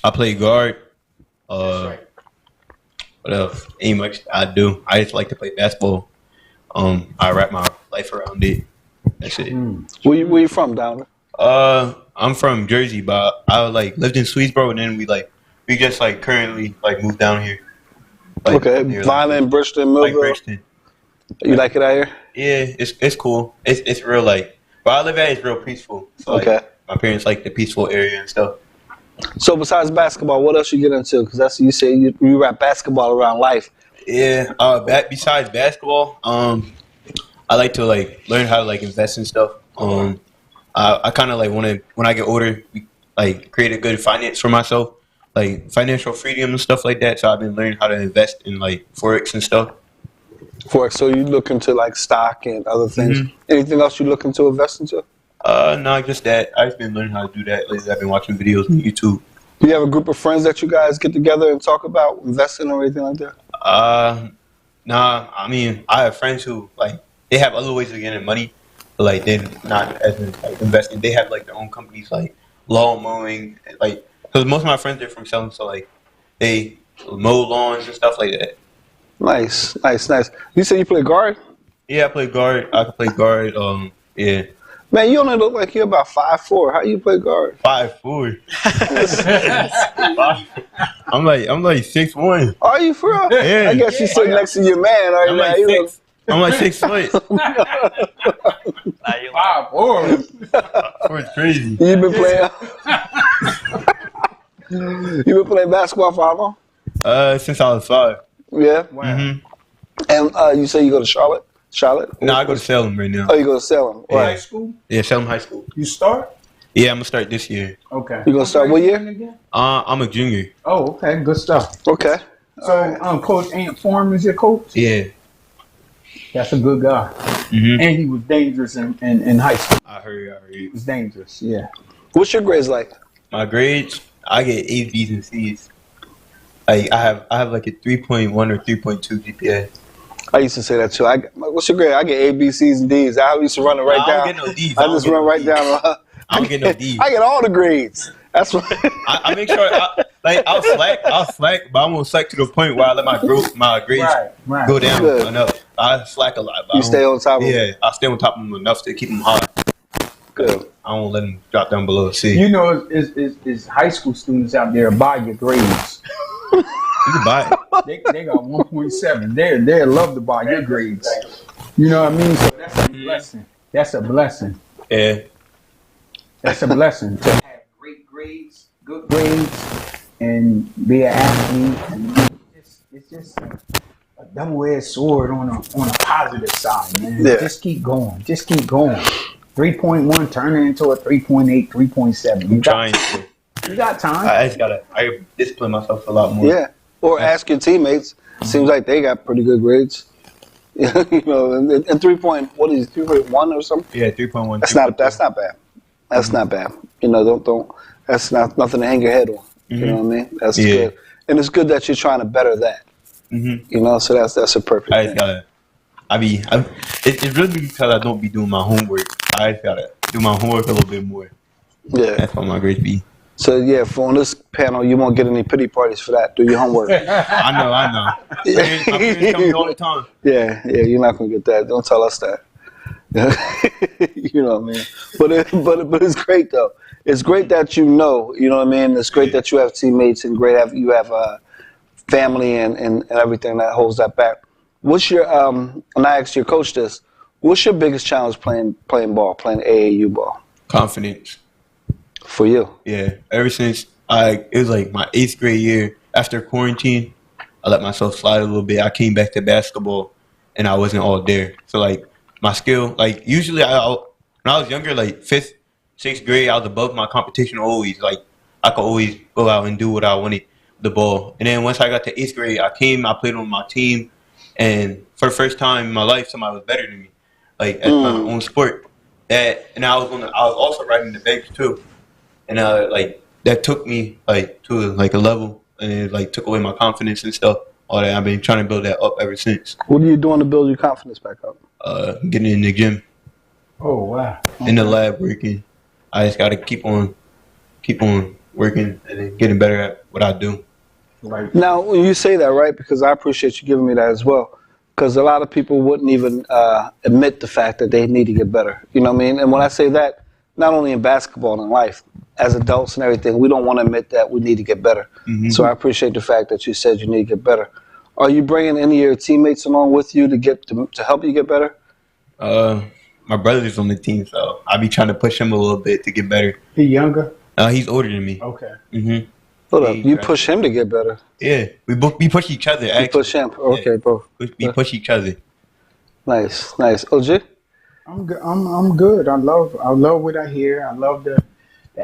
Speaker 11: play guard. What else? Ain't much I do. I just like to play basketball. I wrap my life around it. That's it.
Speaker 3: Where you from, Donovan?
Speaker 11: I'm from Jersey, but I lived in Swedesboro, and then we just currently moved down here.
Speaker 3: Okay,
Speaker 11: near,
Speaker 3: Vineland, Bristol, Millville.
Speaker 11: Bristol.
Speaker 3: You like it out here?
Speaker 11: Yeah, it's cool. It's real where I live at is real peaceful. So my parents like the peaceful area and stuff.
Speaker 3: So besides basketball, what else you get into? Because that's you say you wrap basketball around life.
Speaker 11: Yeah. Besides basketball, I like to learn how to invest in stuff. I kind of want to, when I get older, create a good finance for myself, financial freedom and stuff like that. So I've been learning how to invest in Forex and stuff.
Speaker 3: Forex. So you look into stock and other things. Mm-hmm. Anything else you looking to invest into?
Speaker 11: No, just that. I've been learning how to do that lately. I've been watching videos on YouTube.
Speaker 3: Do you have a group of friends that you guys get together and talk about investing or anything like that?
Speaker 11: Nah. I mean, I have friends who they have other ways of getting money, but they're not as in, investing. They have their own companies lawn mowing, because most of my friends are from selling, so they mow lawns and stuff like that.
Speaker 3: Nice. You said you play guard? Yeah,
Speaker 11: I play guard. I can play guard. Yeah.
Speaker 3: Man, you only look like you're about 5'4". How you play guard?
Speaker 11: 5'4". I'm 6'1".
Speaker 3: Are you for real?
Speaker 11: Yeah.
Speaker 3: I guess you're sitting next to your man right now.
Speaker 11: I'm 6 foot.
Speaker 4: 5'4".
Speaker 11: 4 is crazy.
Speaker 3: You been playing basketball for how long?
Speaker 11: Since I was 5.
Speaker 3: Yeah.
Speaker 4: Wow.
Speaker 11: Mm-hmm.
Speaker 3: And you say you go to Charlotte?
Speaker 11: No, I go to Salem right now.
Speaker 3: Oh, you go to Salem?
Speaker 11: Yeah.
Speaker 4: High school?
Speaker 11: Yeah, Salem High School.
Speaker 4: You start?
Speaker 11: Yeah, I'm gonna start this year.
Speaker 4: Okay.
Speaker 3: You gonna start what year?
Speaker 11: I'm a junior.
Speaker 4: Oh, okay. Good stuff.
Speaker 3: Okay.
Speaker 4: So, Coach Ant Form is your coach?
Speaker 11: Yeah.
Speaker 4: That's a good guy.
Speaker 11: Mm-hmm.
Speaker 4: And he was dangerous in high school.
Speaker 11: I heard.
Speaker 4: He was dangerous. Yeah.
Speaker 3: What's your grades like?
Speaker 11: My grades, I get A's, B's, and C's. I have a 3.1 or 3.2 GPA.
Speaker 3: I used to say that too. What's your grade? I get A, B, C's, and D's. I used to run it right down.
Speaker 11: I don't get no D's.
Speaker 3: I just run right down.
Speaker 11: I don't get no D's.
Speaker 3: I get all the grades. That's what.
Speaker 11: I make sure. I'll slack, but I won't slack to the point where I let my grades go down enough. I slack a lot.
Speaker 3: You stay on top of them?
Speaker 11: Yeah, I stay on top of them enough to keep them high.
Speaker 3: Good.
Speaker 11: I won't let them drop down below a C.
Speaker 4: You know, is high school students out there buy your grades.
Speaker 11: You can buy
Speaker 4: it. They got 1.7. They love to buy your grades. You know what I mean? So that's a blessing. That's a blessing.
Speaker 11: Yeah.
Speaker 4: That's a blessing to have great grades, good grades, and be an athlete. And it's just a double-edged sword on a positive side, man.
Speaker 3: Yeah.
Speaker 4: Just keep going. 3.1 turning into a 3.8, 3.7.
Speaker 11: I'm trying to.
Speaker 4: You got time.
Speaker 11: I discipline myself a lot more.
Speaker 3: Yeah. Or ask your teammates. Seems like they got pretty good grades. You know, and 3.1 or something?
Speaker 11: Yeah, 3.1.
Speaker 3: That's not bad. That's not bad. You know, don't. That's not nothing to hang your head on. Mm-hmm. You know what I mean? That's good, and it's good that you're trying to better that. Mm-hmm. You know, so that's a perfect.
Speaker 11: I just gotta. It's really because I don't be doing my homework. I just gotta do my homework a little bit more.
Speaker 3: Yeah,
Speaker 11: that's what my grades be.
Speaker 3: So yeah, for on this panel, you won't get any pity parties for that. Do your homework.
Speaker 11: I know. My parents tell me all the time.
Speaker 3: Yeah, you're not gonna get that. Don't tell us that. You know what I mean? But it's great though. It's great that you know what I mean? It's great that you have teammates and you have family and everything that holds that back. What's your and I asked your coach this, what's your biggest challenge playing AAU ball?
Speaker 11: Confidence.
Speaker 3: For you?
Speaker 11: Yeah. Ever since it was my 8th grade year after quarantine, I let myself slide a little bit. I came back to basketball and I wasn't all there. So my skill, usually when I was younger, 5th, 6th grade, I was above my competition always. Like, I could always go out and do what I wanted with the ball. And then once I got to 8th grade, I played on my team, and for the first time in my life, somebody was better than me, like at my own sport. And I was also riding the bench too, and like that took me like to like a level, and it like took away my confidence and stuff. All that I've been trying to build that up ever since.
Speaker 3: What are you doing to build your confidence back up?
Speaker 11: Getting in the gym.
Speaker 5: Oh wow!
Speaker 11: In the lab working. I just gotta keep on working and then getting better at what I do.
Speaker 5: Right.
Speaker 3: Now, when you say that, right, because I appreciate you giving me that as well, because a lot of people wouldn't even admit the fact that they need to get better. You know what I mean? And when I say that, not only in basketball and in life, as adults and everything, we don't want to admit that we need to get better. Mm-hmm. So I appreciate the fact that you said you need to get better. Are you bringing any of your teammates along with you to help you get better?
Speaker 11: My brother's on the team, so I'll be trying to push him a little bit to get better.
Speaker 5: He younger?
Speaker 11: He's older than me.
Speaker 5: Okay.
Speaker 11: Mm-hmm.
Speaker 3: Hold up, you push him to get better.
Speaker 11: Yeah, we push each other. Actually.
Speaker 3: You push him. Okay, bro.
Speaker 11: We push each other.
Speaker 3: Nice. OJ?
Speaker 5: I'm good. I'm good. I love what I hear. I love the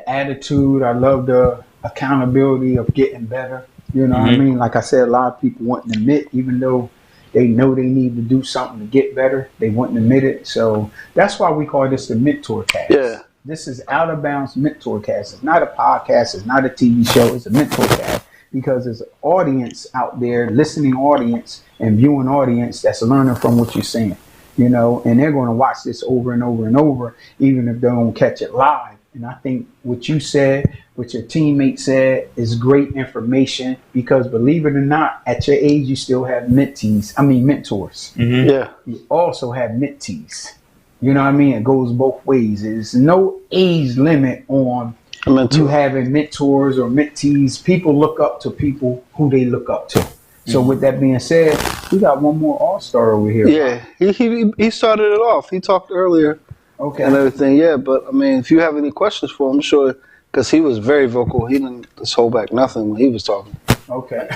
Speaker 5: attitude. I love the accountability of getting better. You know what I mean? Like I said, a lot of people wouldn't admit, even though they know they need to do something to get better, they wouldn't admit it. So that's why we call this the Mentor Cast.
Speaker 3: Yeah.
Speaker 5: This is Outta Boundz Mentor Cast. It's not a podcast. It's not a TV show. It's a Mentor Cast because there's an audience out there, listening audience and viewing audience that's learning from what you're saying, you know, and they're going to watch this over and over and over, even if they don't catch it live. And I think what you said, what your teammate said is great information because believe it or not, at your age, you still have mentors.
Speaker 3: Mm-hmm. Yeah.
Speaker 5: You also have mentees. You know what I mean? It goes both ways. There's no age limit on you having mentors or mentees. People look up to people who they look up to. So with that being said, we got one more all-star over here.
Speaker 3: Yeah, he started it off. He talked earlier.
Speaker 5: Okay.
Speaker 3: And everything, yeah. But, I mean, if you have any questions for him, I'm sure, because he was very vocal. He didn't just hold back nothing when he was talking.
Speaker 5: Okay.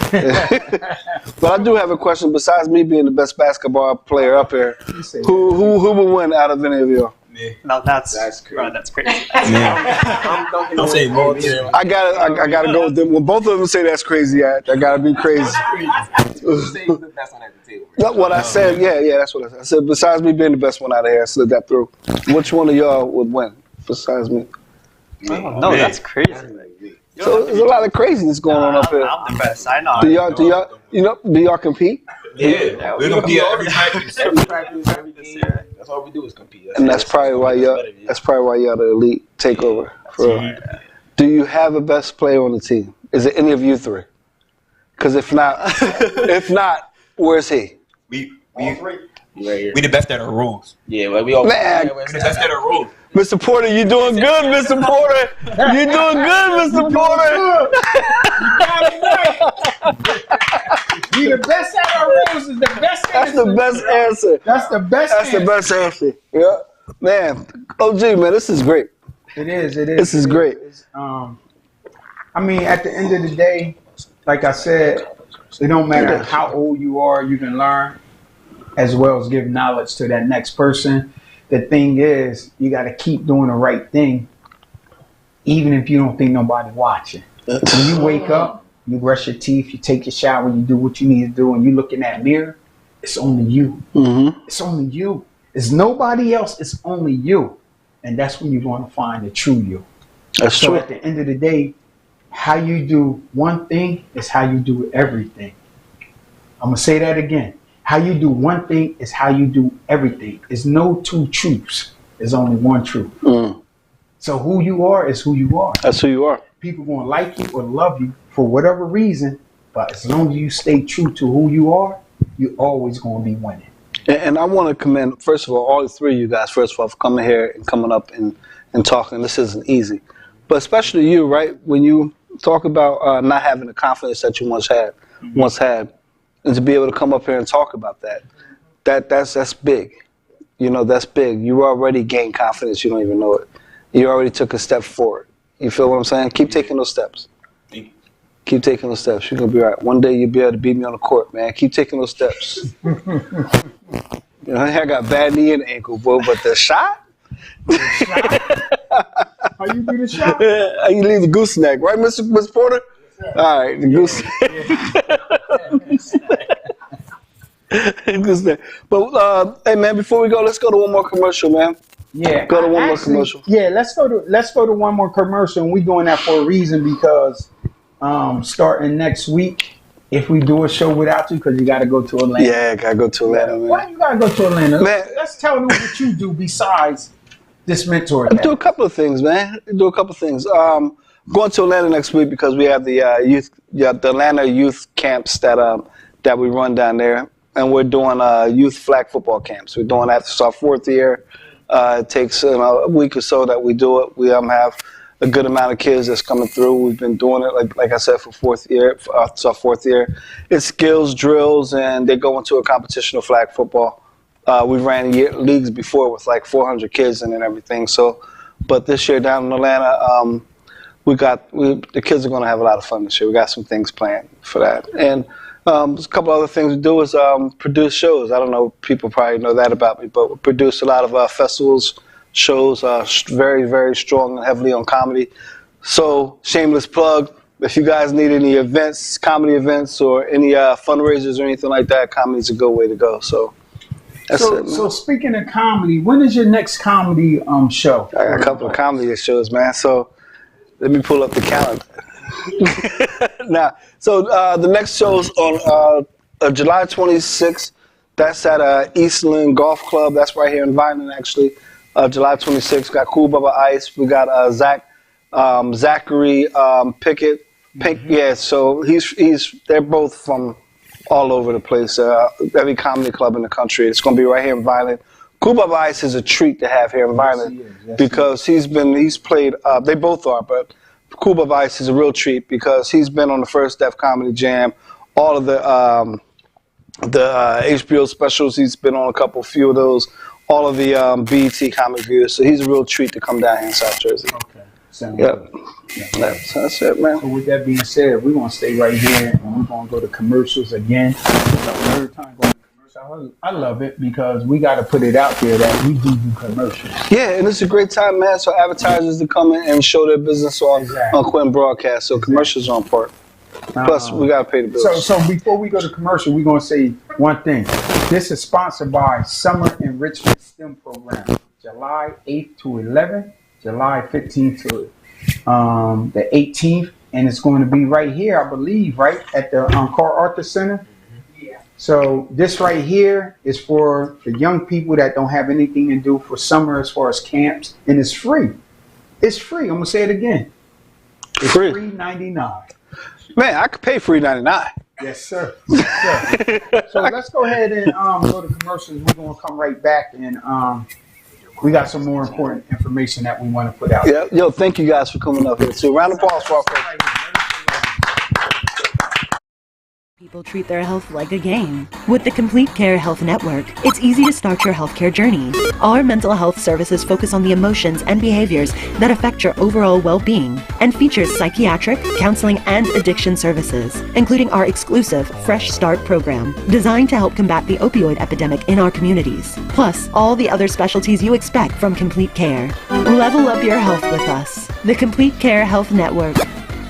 Speaker 3: But I do have a question. Besides me being the best basketball player up here, who will win out of any of y'all?
Speaker 10: Yeah. No, that's crazy. Bro, that's crazy.
Speaker 11: I'm saying more.
Speaker 3: I gotta go with them. When both of them say that's crazy, I gotta be crazy. What I said, yeah, that's what I said. I said besides me being the best one out of here, I slid that through. Which one of y'all would win besides me?
Speaker 10: No, that's crazy.
Speaker 3: So there's a lot of craziness going on up here.
Speaker 10: I'm the best. I know.
Speaker 3: Do y'all compete?
Speaker 11: Yeah, we compete every practice.
Speaker 9: That's all we do is compete.
Speaker 3: And that's probably why y'all the elite takeover. Do you have a best player on the team? Is it any of you three? Because if not, where's he?
Speaker 11: We the best at our rules.
Speaker 9: Yeah, like we all.
Speaker 3: Man,
Speaker 11: we the best at our rules.
Speaker 3: Mr. Porter, you doing good, Mr. Porter. You doing good, Mr. Porter.
Speaker 5: You the best at our rules is the best answer.
Speaker 3: That's the best answer.
Speaker 5: That's the best
Speaker 3: That's the best answer. Yeah. Man, OG, man, this is great.
Speaker 5: It is.
Speaker 3: This is great.
Speaker 5: I mean, at the end of the day, like I said, it don't matter how old you are, you can learn as well as give knowledge to that next person. The thing is, you got to keep doing the right thing, even if you don't think nobody watching. When you wake up, you brush your teeth, you take your shower, you do what you need to do, and you look in that mirror, it's only you. Mm-hmm. It's only you. It's nobody else. It's only you. And that's when you're going to find the true you.
Speaker 3: That's
Speaker 5: so
Speaker 3: true.
Speaker 5: At the end of the day, how you do one thing is how you do everything. I'm going to say that again. How you do one thing is how you do everything. There's no two truths. There's only one truth. Mm. So who you are is who you are.
Speaker 3: That's who you are.
Speaker 5: People going to like you or love you for whatever reason, but as long as you stay true to who you are, you're always going to be winning.
Speaker 3: And I want to commend, first of all three of you guys, first of all, for coming here and coming up and talking. This isn't easy. But especially you, right? When you talk about not having the confidence that you once had, and to be able to come up here and talk about that's big. You know, that's big. You already gained confidence. You don't even know it. You already took a step forward. You feel what I'm saying? Keep taking those steps. Keep taking those steps. You're going to be all right. One day you'll be able to beat me on the court, man. Keep taking those steps. You know, I got bad knee and ankle, boy, but the shot,
Speaker 4: How you do the shot?
Speaker 3: You leave the gooseneck, right, Mr. Porter? All right, the gooseneck. But hey, man, before we go, let's go to one more commercial, man.
Speaker 4: Yeah,
Speaker 3: go to one more commercial.
Speaker 4: Yeah, let's go to one more commercial, and we're doing that for a reason because starting next week, if we do a show without you, because you got to go to Atlanta.
Speaker 3: Yeah, gotta go to Atlanta, man.
Speaker 4: Why you gotta go to Atlanta?
Speaker 3: Man.
Speaker 4: Let's tell them what you do besides this mentor.
Speaker 3: I do a couple of things, man. Going to Atlanta next week because we have the the Atlanta youth camps that we run down there, and we're doing youth flag football camps. We're doing that. It's our 4th year. It takes a week or so that we do it. We have a good amount of kids that's coming through. We've been doing it, like I said, for 4th year. It's our 4th year. It's skills, drills, and they go into a competition of flag football. We ran leagues before with like 400 kids and everything. So, but this year down in Atlanta, the kids are going to have a lot of fun this year. We got some things planned for that. And there's a couple other things we do is produce shows. I don't know, people probably know that about me, but we produce a lot of festivals, shows, very, very strong and heavily on comedy. So, shameless plug, if you guys need any events, comedy events, or any fundraisers or anything like that, comedy's a good way to go. So, that's it, man.
Speaker 4: So speaking of comedy, when is your next comedy show?
Speaker 3: I got a couple of comedy shows, man. So, let me pull up the calendar. The next show's on July 26th. That's at Eastland Golf Club. That's right here in Vineland, actually. July 26th. We got Cool Bubba Ice. We got Zachary Pickett. Yeah, so they're both from all over the place. Every comedy club in the country. It's going to be right here in Vineland. Cool Bubba Ice is a treat to have here in Vineland because he's played. They both are, but Cool Bubba Ice is a real treat because he's been on the First Def Comedy Jam, all of the HBO specials. He's been on a few of those, all of the BET comic views. So he's a real treat to come down here in South Jersey. Okay. Yep. That's it, man.
Speaker 4: So with that being said, we're gonna stay right here and we're gonna go to commercials again. Third time going to commercial. I love it because we got to put it out there that we do commercials.
Speaker 3: Yeah, and it's a great time, man, for advertisers to come in and show their business on Quinn Broadcast. So commercials are on part. Plus, we got to pay the bills.
Speaker 4: So before we go to commercial, we're going to say one thing. This is sponsored by Summer Enrichment STEM Program, July 8th to 11th, July 15th to the 18th, and it's going to be right here, I believe, right at the Carl Arthur Center. So this right here is for the young people that don't have anything to do for summer as far as camps, and it's free. It's free. I'm gonna say it again. It's free $3.99.
Speaker 3: Man, I could pay $3.99.
Speaker 4: Yes, sir. Yes, sir. So let's go ahead and go to commercials. We're gonna come right back, and we got some more important information that we want to put out.
Speaker 3: Yeah, yo, thank you guys for coming up here too. Round of applause for our folks.
Speaker 6: People treat their health like a game. With the Complete Care Health Network, it's easy to start your healthcare journey. Our mental health services focus on the emotions and behaviors that affect your overall well-being and features psychiatric, counseling, and addiction services, including our exclusive Fresh Start program, designed to help combat the opioid epidemic in our communities, plus all the other specialties you expect from Complete Care. Level up your health with us. The Complete Care Health Network.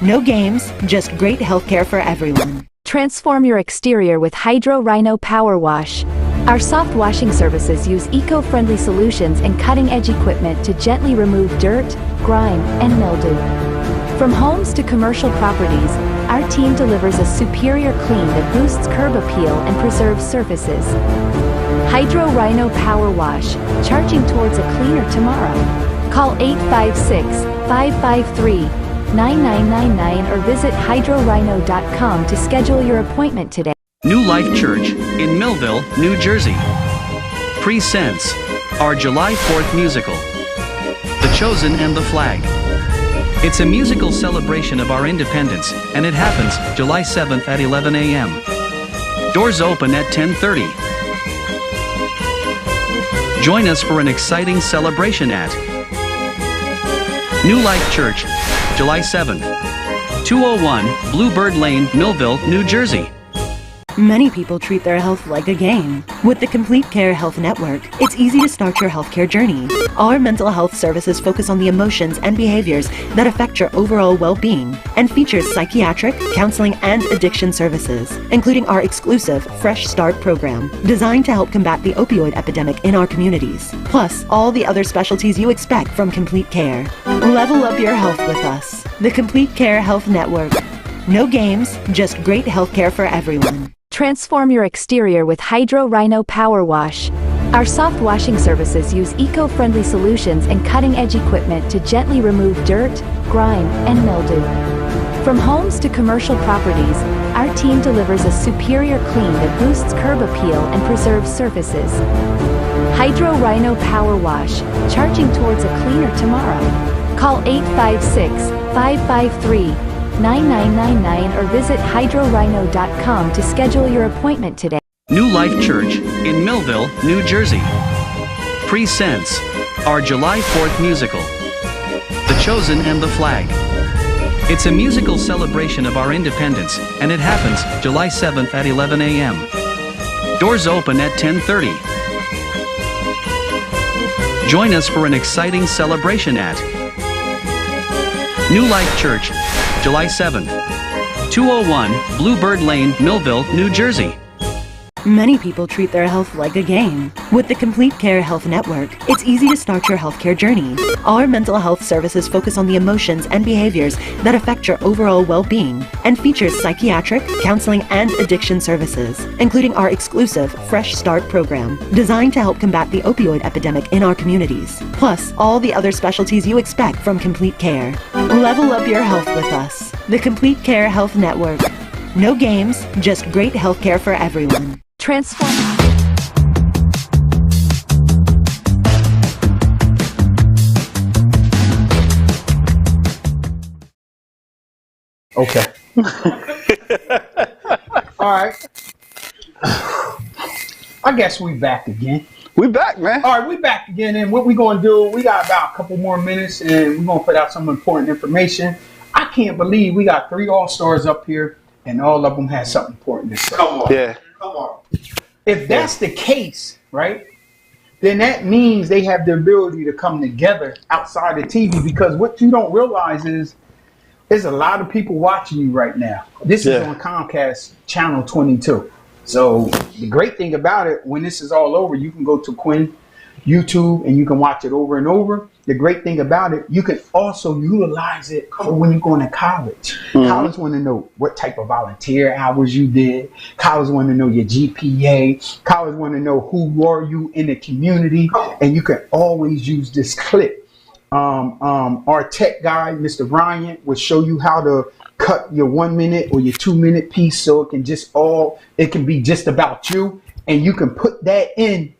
Speaker 6: No games, just great healthcare for everyone.
Speaker 7: Transform your exterior with Hydro Rhino Power Wash. Our soft washing services use eco-friendly solutions and cutting-edge equipment to gently remove dirt, grime, and mildew. From homes to commercial properties, our team delivers a superior clean that boosts curb appeal and preserves surfaces. Hydro Rhino Power Wash, charging towards a cleaner tomorrow. Call 856-553-9999 or visit hydrorhino.com to schedule your appointment today.
Speaker 8: New Life Church in Millville, New Jersey presents our July 4th musical, The Chosen and the Flag. It's a musical celebration of our independence, and it happens July 7th at 11 a.m. Doors open at 10:30. Join us for an exciting celebration at New Life Church, July 7th, 201 Bluebird Lane, Millville, New Jersey.
Speaker 6: Many people treat their health like a game. With the Complete Care Health Network, it's easy to start your healthcare journey. Our mental health services focus on the emotions and behaviors that affect your overall well-being and features psychiatric, counseling, and addiction services, including our exclusive Fresh Start program, designed to help combat the opioid epidemic in our communities, plus all the other specialties you expect from Complete Care. Level up your health with us. The Complete Care Health Network. No games, just great healthcare for everyone.
Speaker 7: Transform your exterior with Hydro Rhino Power Wash. Our soft washing services use eco-friendly solutions and cutting-edge equipment to gently remove dirt, grime, and mildew. From homes to commercial properties, our team delivers a superior clean that boosts curb appeal and preserves surfaces. Hydro Rhino Power Wash, charging towards a cleaner tomorrow. Call 856-553-9999 or visit hydrorhino.com to schedule your appointment today.
Speaker 8: New Life Church in Millville, New Jersey presents our July 4th musical, The Chosen and the Flag. It's a musical celebration of our independence, and it happens July 7th at 11 a.m. Doors open at 10:30. Join us for an exciting celebration at New Life Church, July 7th, 201 Bluebird Lane, Millville, New Jersey.
Speaker 6: Many people treat their health like a game. With the Complete Care Health Network, it's easy to start your healthcare journey. Our mental health services focus on the emotions and behaviors that affect your overall well-being and features psychiatric, counseling, and addiction services, including our exclusive Fresh Start program, designed to help combat the opioid epidemic in our communities, plus all the other specialties you expect from Complete Care. Level up your health with us. The Complete Care Health Network. No games, just great healthcare for everyone.
Speaker 7: Transform.
Speaker 4: Okay. All right. I guess we back again.
Speaker 3: We back, man.
Speaker 4: All right, we back again. And what we going to do, we got about a couple more minutes, and we're going to put out some important information. I can't believe we got 3 All-Stars up here, and all of them had something important to say.
Speaker 5: Come on.
Speaker 3: Yeah.
Speaker 5: Come on.
Speaker 4: If that's the case, right, then that means they have the ability to come together outside of TV, because what you don't realize is there's a lot of people watching you right now. This is on Comcast Channel 22. So the great thing about it, when this is all over, you can go to Quinn YouTube and you can watch it over and over. The great thing about it, you can also utilize it for when you're going to college. Mm-hmm. College want to know what type of volunteer hours you did. College want to know your GPA. College want to know who are you in the community. And you can always use this clip. Our tech guy, Mr. Bryant, will show you how to cut your 1 minute or your 2 minute piece, so it can be just about you, and you can put that in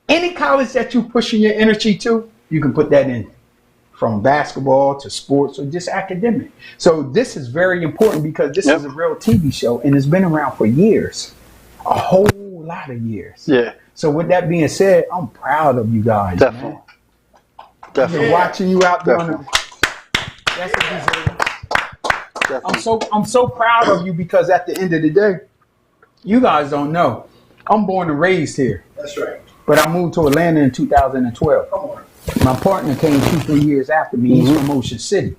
Speaker 4: any college that you pushing your energy to. You can put that in, from basketball to sports or just academic. So this is very important, because this is a real TV show, and it's been around for years, a whole lot of years. Yeah. So with that being said, I'm proud of you guys. Definitely. Man. Definitely. I've been watching you out there. That's what you say. I'm so proud of you, because at the end of the day, you guys don't know, I'm born and raised here.
Speaker 5: That's right.
Speaker 4: But I moved to Atlanta in 2012. Come on. My partner came 2-3 years after me. He's from Ocean City.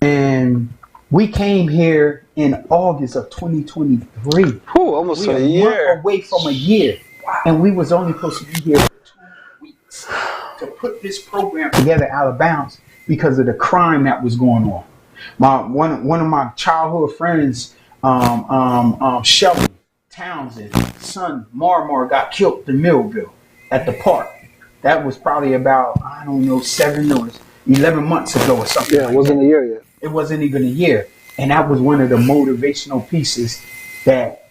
Speaker 4: And we came here in August of 2023.
Speaker 3: Almost a year.
Speaker 4: Away from a year. Wow. And we was only supposed to be here for 2 weeks to put this program together, Outta Boundz, because of the crime that was going on. One of my childhood friends, Shelby Townsend's son, Marmar, got killed in Millville at the park. That was probably about, 7 or 11 months ago or something.
Speaker 3: Yeah, it wasn't a year yet.
Speaker 4: It wasn't even a year. And that was one of the motivational pieces that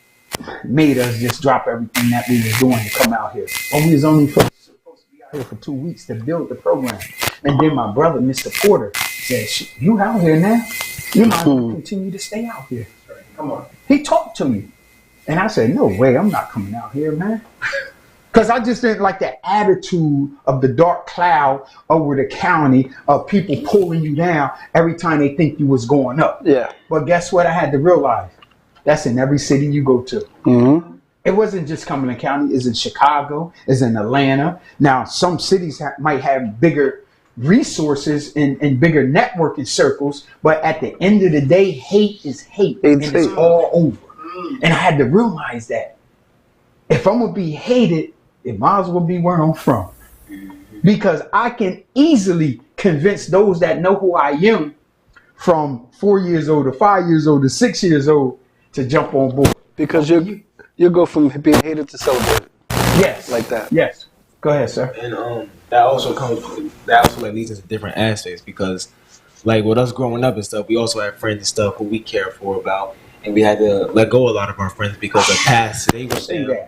Speaker 4: made us just drop everything that we was doing to come out here. But we was only supposed to be out here for 2 weeks to build the program. And then my brother, Mr. Porter, said, you out here now? You might continue to stay out here. Come on. He talked to me. And I said, no way, I'm not coming out here, man. Because I just didn't like the attitude of the dark cloud over the county of people pulling you down every time they think you was going up. Yeah. But guess what I had to realize? That's in every city you go to.
Speaker 3: Mm-hmm.
Speaker 4: It wasn't just Cumberland County. It's in Chicago. It's in Atlanta. Now, some cities might have bigger resources and bigger networking circles, but at the end of the day, hate is hate, and it's all over. And I had to realize that if I'm gonna be hated, it might as well be where I'm from, because I can easily convince those that know who I am, from 4 years old to 5 years old to 6 years old, to jump on board.
Speaker 3: Because you go from being hated to celebrated.
Speaker 4: Yes.
Speaker 3: Like that.
Speaker 4: Yes. Go ahead, sir.
Speaker 9: And that also like leads into different aspects, because like with us growing up and stuff, we also have friends and stuff who we care for about, and we had to let go of a lot of our friends because of past they went down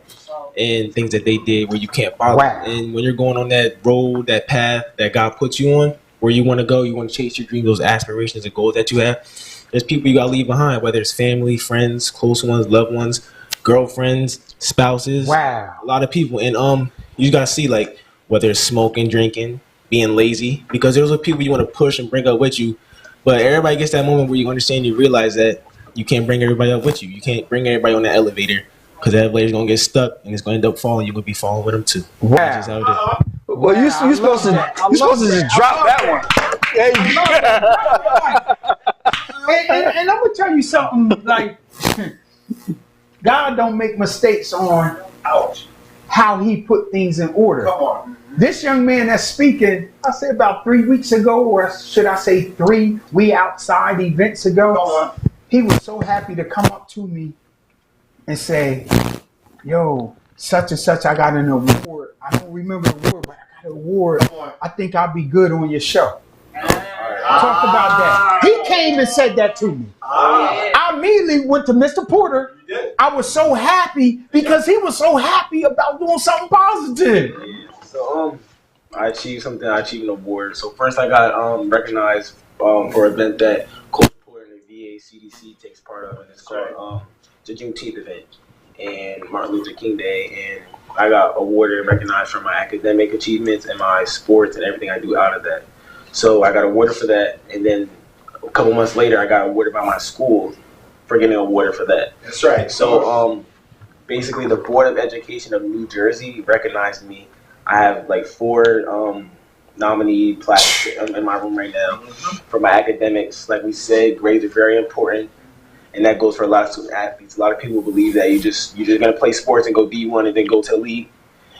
Speaker 9: and things that they did where you can't follow.
Speaker 4: Wow.
Speaker 9: And when you're going on that road, that path that God puts you on, where you want to go, you want to chase your dreams, those aspirations and goals that you have, there's people you got to leave behind, whether it's family, friends, close ones, loved ones, girlfriends, spouses.
Speaker 4: Wow.
Speaker 9: A lot of people. And you got to see, like, whether it's smoking, drinking, being lazy, because those are people you want to push and bring up with you. But everybody gets that moment where you understand, you realize that you can't bring everybody up with you. You can't bring everybody on the elevator, because that elevator's going to get stuck and it's going to end up falling. You're going to be falling with them too.
Speaker 4: Wow.
Speaker 9: That's just how it is.
Speaker 3: Well, you're supposed to just drop that one. There you go.
Speaker 4: And I'm gonna tell you something. Like, God don't make mistakes on how He put things in order.
Speaker 5: Come on.
Speaker 4: This young man that's speaking, I say about 3 weeks ago, or should I say 3 We Outside events ago, he was so happy to come up to me and say, "Yo, such and such, I got an award. I don't remember the award, but I got an award. I think I'll be good on your show." Talk about that. He came and said that to me. I immediately went to Mr. Porter. I was so happy because he was so happy about doing something positive.
Speaker 9: So I achieved something. I achieved an award. So first I got recognized for an event that Coach Porter and the VA CDC takes part of, and it's called the Juneteenth event and Martin Luther King Day, and I got awarded and recognized for my academic achievements and my sports and everything I do out of that. So I got awarded for that, and then a couple months later, I got awarded by my school for getting awarded for that.
Speaker 5: That's right.
Speaker 9: So basically, the Board of Education of New Jersey recognized me. I have like 4 nominee plaques in my room right now for my academics. Like we said, grades are very important, and that goes for a lot of student athletes. A lot of people believe that you're just gonna play sports and go D1 and then go to elite.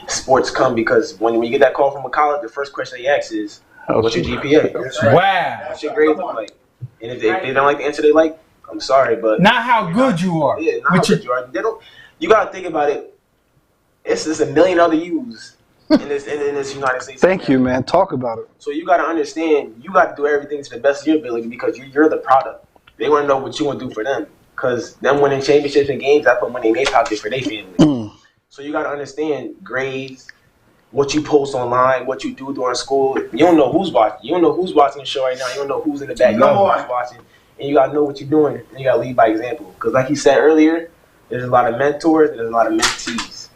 Speaker 9: Sports come because when you get that call from a college, the first question they ask is, "What's your GPA?"
Speaker 4: Wow.
Speaker 9: What's your grades look like? And if they don't like the answer they like, I'm sorry, but
Speaker 4: Not how good you are.
Speaker 9: yeah, not how good you are. They don't. You gotta think about it. It's a million other U's in this United States.
Speaker 3: Thank you, man. Talk about it.
Speaker 9: So you gotta understand, you gotta do everything to the best of your ability, because you're the product. They want to know what you want to do for them, because them winning championships and games, I put money in their pocket for their family. So you gotta understand grades, what you post online, what you do during school. You don't know who's watching. You don't know who's watching the show right now. You don't know who's in the back. You don't know who's watching. And you gotta know what you're doing, and you gotta lead by example. Because like he said earlier, there's a lot of mentors and there's a lot of mentees.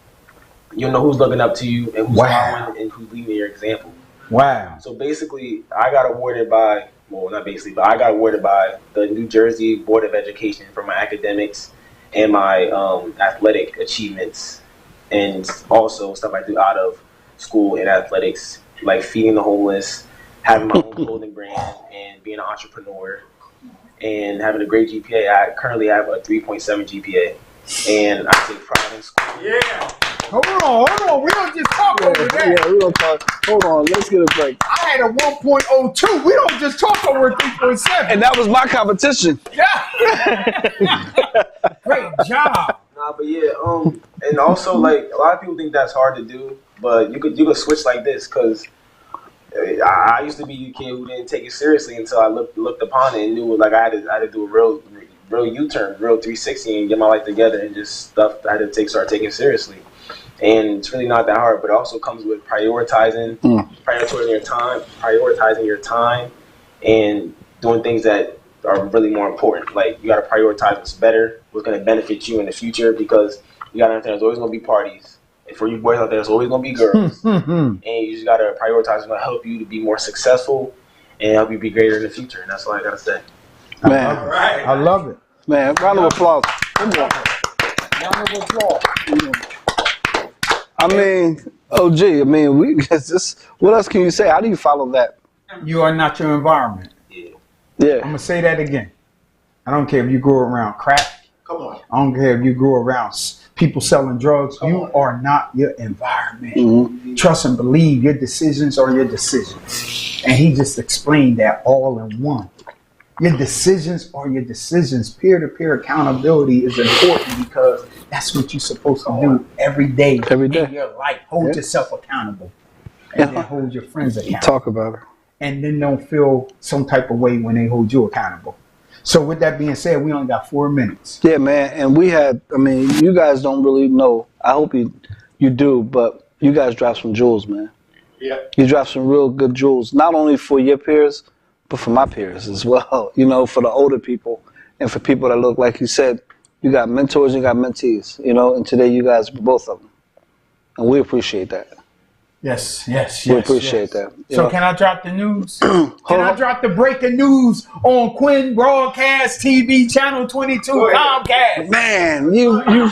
Speaker 9: You don't know who's looking up to you and who's following and who's leading your example.
Speaker 4: Wow.
Speaker 9: So basically, I got awarded by, well, not basically, but I got awarded by the New Jersey Board of Education for my academics and my athletic achievements, and also stuff I do out of school and athletics, like feeding the homeless, having my own clothing brand, and being an entrepreneur, and having a great GPA. I currently have a 3.7 GPA, and I take pride in school.
Speaker 5: Yeah.
Speaker 4: Hold on. We don't just talk over that.
Speaker 3: Yeah, we don't talk. Hold on. Let's get a break.
Speaker 4: I had a 1.02. We don't just talk over a 3.7.
Speaker 3: And that was my competition.
Speaker 4: Great job.
Speaker 9: Nah, but yeah, and also like a lot of people think that's hard to do, but you could switch like this, because I used to be a kid who didn't take it seriously until I looked upon it and knew like I had to do a real U-turn, real 360, and get my life together, and just stuff I had to start taking seriously. And it's really not that hard, but it also comes with prioritizing your time, and doing things that are really more important. Like you got to prioritize what's better, what's going to benefit you in the future, because you got to understand there's always going to be parties. And for you boys out there, there's always going to be girls. And you just got to prioritize what's going to help you to be more successful and help you be greater in the future. And that's all I got to say.
Speaker 3: Man.
Speaker 4: I love it.
Speaker 3: Man, round of applause.
Speaker 5: Come on. Round of applause.
Speaker 3: I mean, OG. I mean, it's just. What else can you say? How do you follow that?
Speaker 4: You are not your environment.
Speaker 3: Yeah.
Speaker 4: I'm gonna say that again. I don't care if you grew around crack.
Speaker 5: Come on.
Speaker 4: I don't care if you grew around people selling drugs. You are not your environment.
Speaker 3: Mm-hmm.
Speaker 4: Trust and believe your decisions are your decisions. And he just explained that all in one. Your decisions are your decisions. Peer-to-peer accountability is important because that's what you're supposed to do every day.
Speaker 3: Every day.
Speaker 4: In your life. Hold yourself accountable. And then hold your friends accountable.
Speaker 3: Talk about it.
Speaker 4: And then don't feel some type of way when they hold you accountable. So with that being said, we only got 4 minutes.
Speaker 3: Yeah, man. And we had, I mean, you guys don't really know. I hope you do, but you guys dropped some jewels, man.
Speaker 5: Yeah.
Speaker 3: You dropped some real good jewels, not only for your peers, but for my peers as well. You know, for the older people and for people that look, like you said, you got mentors, you got mentees, you know, and today you guys are both of them. And we appreciate that.
Speaker 4: Yes.
Speaker 3: We appreciate that.
Speaker 4: So can I drop the news? Can I drop the breaking news on Quinn Broadcast TV Channel 22 Comcast?
Speaker 3: Man, you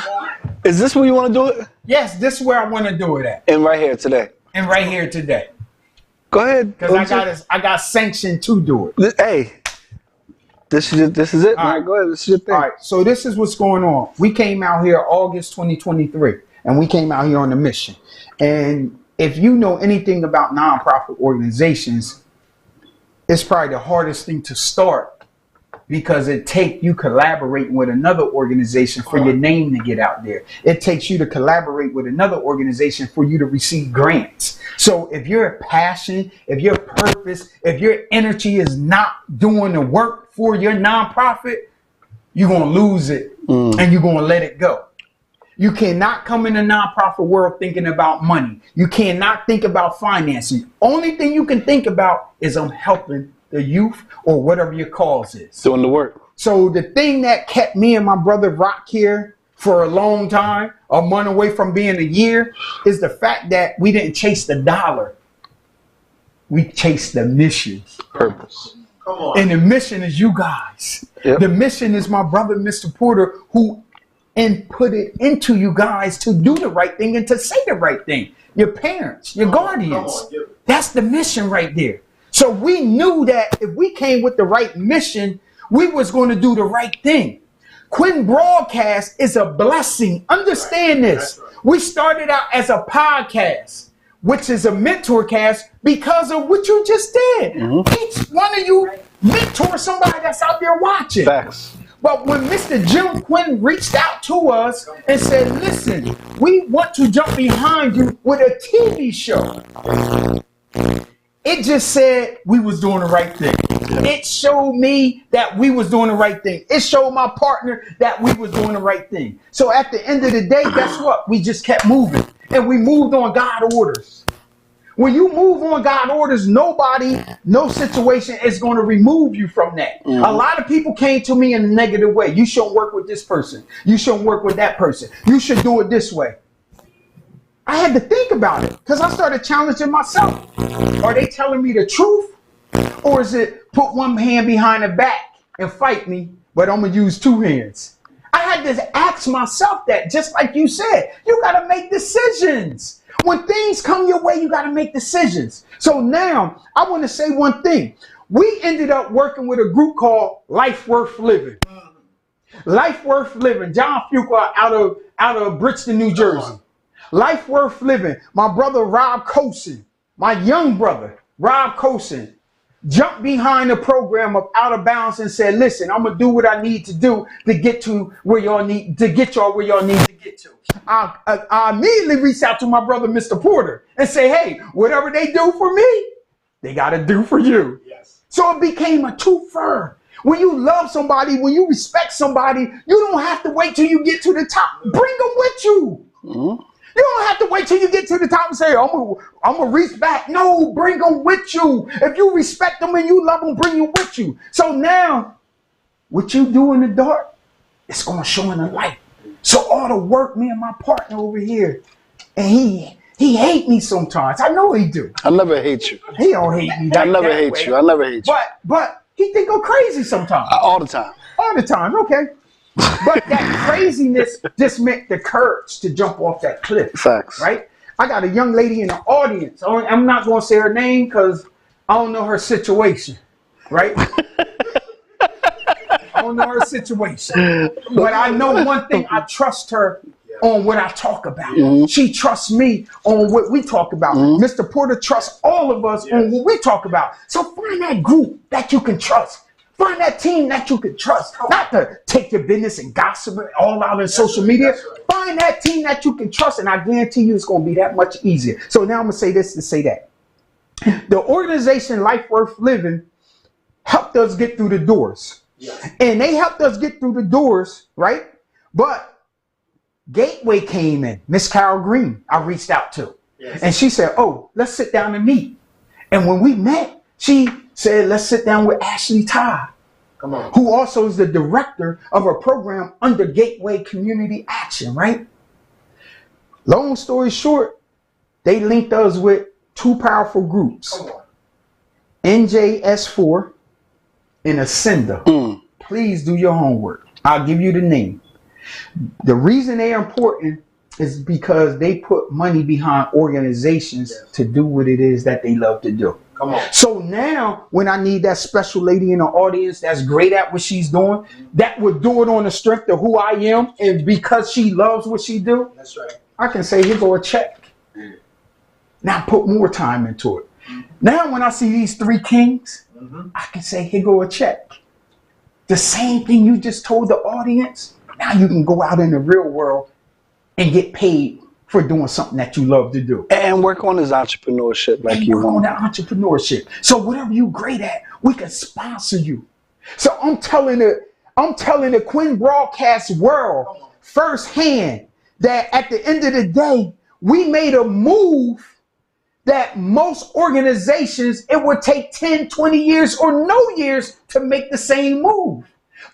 Speaker 3: is this where you want to do it?
Speaker 4: Yes, this is where I want to do it at.
Speaker 3: And right here today. Go ahead.
Speaker 4: Because I got sanctioned to do it.
Speaker 3: Hey, this is it.
Speaker 4: All right.
Speaker 3: Go ahead. This is your thing.
Speaker 4: All right. So this is what's going on. We came out here August 2023, and we came out here on a mission. And if you know anything about nonprofit organizations, it's probably the hardest thing to start because it takes you collaborating with another organization for your name to get out there. It takes you to collaborate with another organization for you to receive grants. So if your passion, if your purpose, if your energy is not doing the work for your nonprofit, you're going to lose it and you're going to let it go. You cannot come in the nonprofit world thinking about money. You cannot think about financing. Only thing you can think about is I'm helping the youth or whatever your cause is.
Speaker 3: Doing the work.
Speaker 4: So the thing that kept me and my brother Rock here for a long time, a month away from being a year, is the fact that we didn't chase the dollar. We chased the mission.
Speaker 3: Purpose.
Speaker 5: Come on.
Speaker 4: And the mission is you guys.
Speaker 3: Yep.
Speaker 4: The mission is my brother, Mr. Porter, who put it into you guys to do the right thing and to say the right thing. Your parents, your guardians. That's the mission right there. So we knew that if we came with the right mission, we was going to do the right thing. Quinn Broadcast is a blessing. Understand this. We started out as a podcast, which is a mentor cast because of what you just did. Each one of you mentor somebody that's out there watching.
Speaker 3: Facts.
Speaker 4: But when Mr. Jim Quinn reached out to us and said, listen, we want to jump behind you with a TV show. It just said we was doing the right thing. It showed me that we was doing the right thing. It showed my partner that we was doing the right thing. So at the end of the day, guess what? We just kept moving. And we moved on God orders. When you move on God orders, nobody, no situation is going to remove you from that. A lot of people came to me in a negative way. You shouldn't work with this person. You shouldn't work with that person. You should do it this way. I had to think about it because I started challenging myself. Are they telling me the truth? Or is it put one hand behind the back and fight me, but I'm going to use two hands? I had to ask myself that, just like you said. You got to make decisions. When things come your way, you got to make decisions. So now I want to say one thing. We ended up working with a group called Life Worth Living. Life Worth Living. John Fuqua out of Bridgeton, New Jersey. Life Worth Living. My brother Rob Cosin, my young brother Rob Cosin, jumped behind the program of Outta Boundz and said, listen, I'm going to do what I need to do to get to where y'all need to get where y'all need to get to. I immediately reached out to my brother, Mr. Porter, and say, hey, whatever they do for me, they got to do for you. Yes. So it became a two-fer. When you love somebody, when you respect somebody, you don't have to wait till you get to the top. Bring them with you. You don't have to wait till you get to the top and say, I'm gonna reach back. No, bring them with you. If you respect them and you love them, bring them with you. So now, what you do in the dark, it's going to show in the light. So all the work, me and my partner over here, and he hate me sometimes. I know he do.
Speaker 3: I never hate you.
Speaker 4: He don't hate me.
Speaker 3: I never hate you. I never hate you.
Speaker 4: But he think I'm crazy sometimes.
Speaker 3: All the time.
Speaker 4: All the time, okay. But that craziness just meant the courage to jump off that cliff.
Speaker 3: Facts.
Speaker 4: Right? I got a young lady in the audience. I'm not going to say her name because I don't know her situation. Right? I don't know her situation. But I know one thing. I trust her on what I talk about. Mm-hmm. She trusts me on what we talk about. Mm-hmm. Mr. Porter trusts all of us on what we talk about. So find that group that you can trust. Find that team that you can trust. Not to take your business and gossip it all out on social media. Right. Find that team that you can trust, and I guarantee you it's going to be that much easier. So now I'm going to say this to say that. The organization Life Worth Living helped us get through the doors. Yes. And they helped us get through the doors, right? But Gateway came in, Miss Carol Green, I reached out to. Yes. And she said, oh, let's sit down and meet. And when we met, she said, let's sit down with Ashley Todd, who also is the director of a program under Gateway Community Action, right? Long story short, they linked us with two powerful groups, NJS4 and Ascenda. Please do your homework. I'll give you the name. The reason they are important is because they put money behind organizations to do what it is that they love to do. Come on. So now when I need that special lady in the audience that's great at what she's doing, that would do it on the strength of who I am, and because she loves what she do, that's right. I can say, here go a check. Now put more time into it. Now when I see these three kings, I can say, here go a check. The same thing you just told the audience, now you can go out in the real world and get paid for doing something that you love to do. And
Speaker 3: work on his entrepreneurship like you want.
Speaker 4: On that entrepreneurship. So whatever you're great at, we can sponsor you. So I'm telling the Quinn broadcast world firsthand that at the end of the day, we made a move that most organizations, it would take 10, 20 years or no years to make the same move.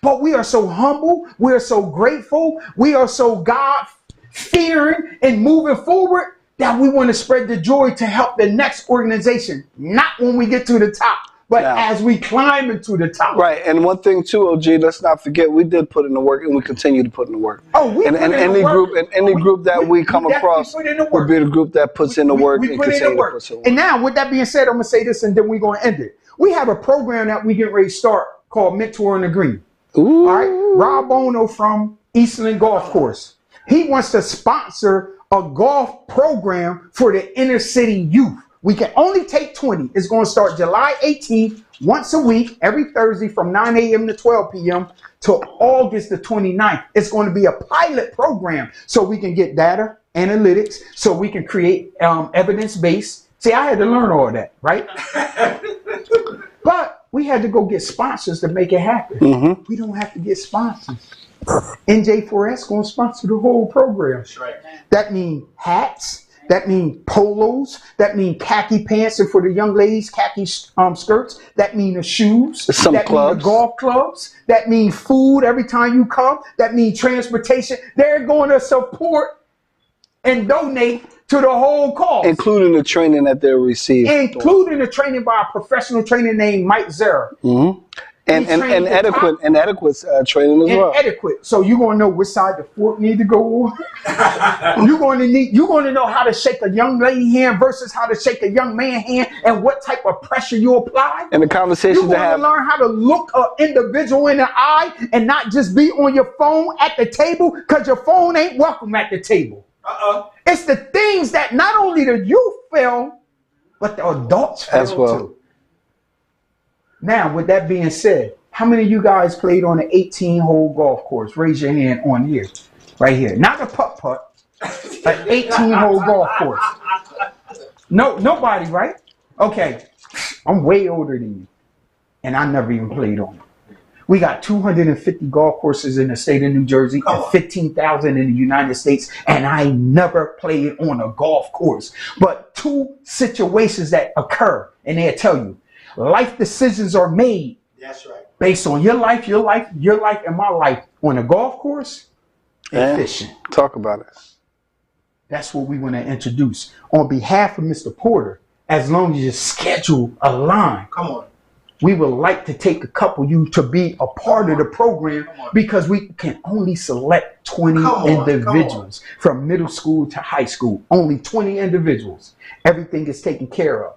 Speaker 4: But we are so humble. We are so grateful. We are so God-fearing and moving forward that we want to spread the joy to help the next organization. Not when we get to the top, but as we climb into the top.
Speaker 3: Right. And one thing too, OG, let's not forget, we did put in the work and we continue to put in the work.
Speaker 4: Oh, we
Speaker 3: and any group that we come across will be the group that puts in the work and continue to put in the work.
Speaker 4: And now with that being said, I'm going to say this and then we're going to end it. We have a program that we get ready to start called Mentor in the Green. Ooh. All right. Rob Ono from Eastland Golf Course. He wants to sponsor a golf program for the inner city youth. We can only take 20. It's going to start July 18th, once a week, every Thursday from 9 a.m. to 12 p.m. to August the 29th. It's going to be a pilot program so we can get data, analytics, so we can create evidence-based. See, I had to learn all that, right? But we had to go get sponsors to make it happen. Mm-hmm. We don't have to get sponsors. NJ4S going to sponsor the whole program. That's right. That means hats. That means polos. That means khaki pants, and for the young ladies, khaki skirts. That means the shoes.
Speaker 3: Some
Speaker 4: that
Speaker 3: clubs.
Speaker 4: Means the golf clubs. That means food every time you come. That means transportation. They're going to support and donate to the whole cause.
Speaker 3: Including the training that they'll receive.
Speaker 4: Including the training by a professional trainer named Mike Zera.
Speaker 3: Mm-hmm. And adequate training as well.
Speaker 4: Adequate. So you're gonna know which side the fork need to go on. you're gonna know how to shake a young lady hand versus how to shake a young man hand, and what type of pressure you apply.
Speaker 3: And the conversation
Speaker 4: to have. You're gonna learn how to look an individual in the eye and not just be on your phone at the table, because your phone ain't welcome at the table. It's the things that not only the youth feel, but the adults feel
Speaker 3: as well.
Speaker 4: Too. Now, with that being said, how many of you guys played on an 18-hole golf course? Raise your hand on here. Right here. Not a putt-putt. An 18-hole golf course. No, nobody, right? Okay. I'm way older than you. And I never even played on it. We got 250 golf courses in the state of New Jersey and 15,000 in the United States. And I never played on a golf course. But two situations that occur, and they'll tell you, life decisions are made. That's right. Based on your life, and my life on a golf course and fishing.
Speaker 3: Talk about it.
Speaker 4: That's what we want to introduce on behalf of Mr. Porter. As long as your schedule align. Come on. we would like to take a couple of you to be a part of the program because we can only select 20 individuals from middle school to high school. Only 20 individuals. Everything is taken care of.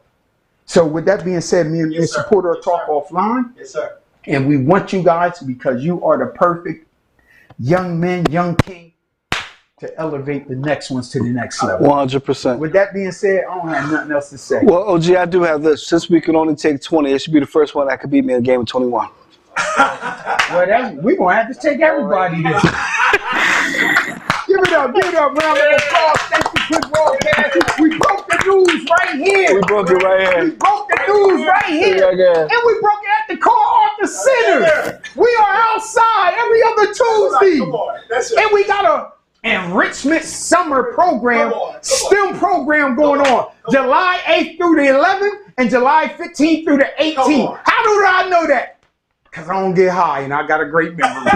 Speaker 4: So with that being said, me and Mr. Porter will talk offline.
Speaker 5: Yes, sir.
Speaker 4: And we want you guys because you are the perfect young men, young king to elevate the next ones to the next level.
Speaker 3: 100%.
Speaker 4: With that being said, I don't have nothing else to say.
Speaker 3: Well, OG, I do have this. Since we can only take 20, it should be the first one that could beat me in a game of 21.
Speaker 4: Well, we're going to have to take everybody this. Give it up, round of applause. Thank you, Quick Broadcast. We broke the news right here.
Speaker 3: We broke it right here.
Speaker 4: We broke the news right here.
Speaker 3: Yeah.
Speaker 4: And we broke it at the car off the center. We are outside every other Tuesday. And we got a enrichment summer program, STEM program going on. July 8th through the 11th and July 15th through the 18th. How do I know that? Because I don't get high and I got a great memory.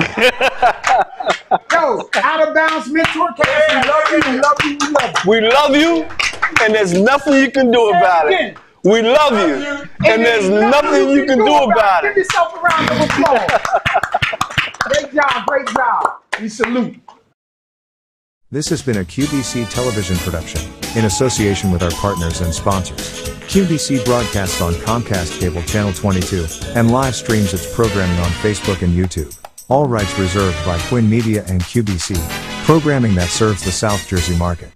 Speaker 4: Yo, Out of Bounds Mentor Cast, we love you.
Speaker 3: We love you, and there's nothing you can do about it. We love you, and there's nothing you can do about it.
Speaker 4: Give yourself a round of applause. Great job. We salute.
Speaker 12: This has been a QBC television production, in association with our partners and sponsors. QBC broadcasts on Comcast Cable Channel 22, and live streams its programming on Facebook and YouTube. All rights reserved by Quinn Media and QBC, programming that serves the South Jersey market.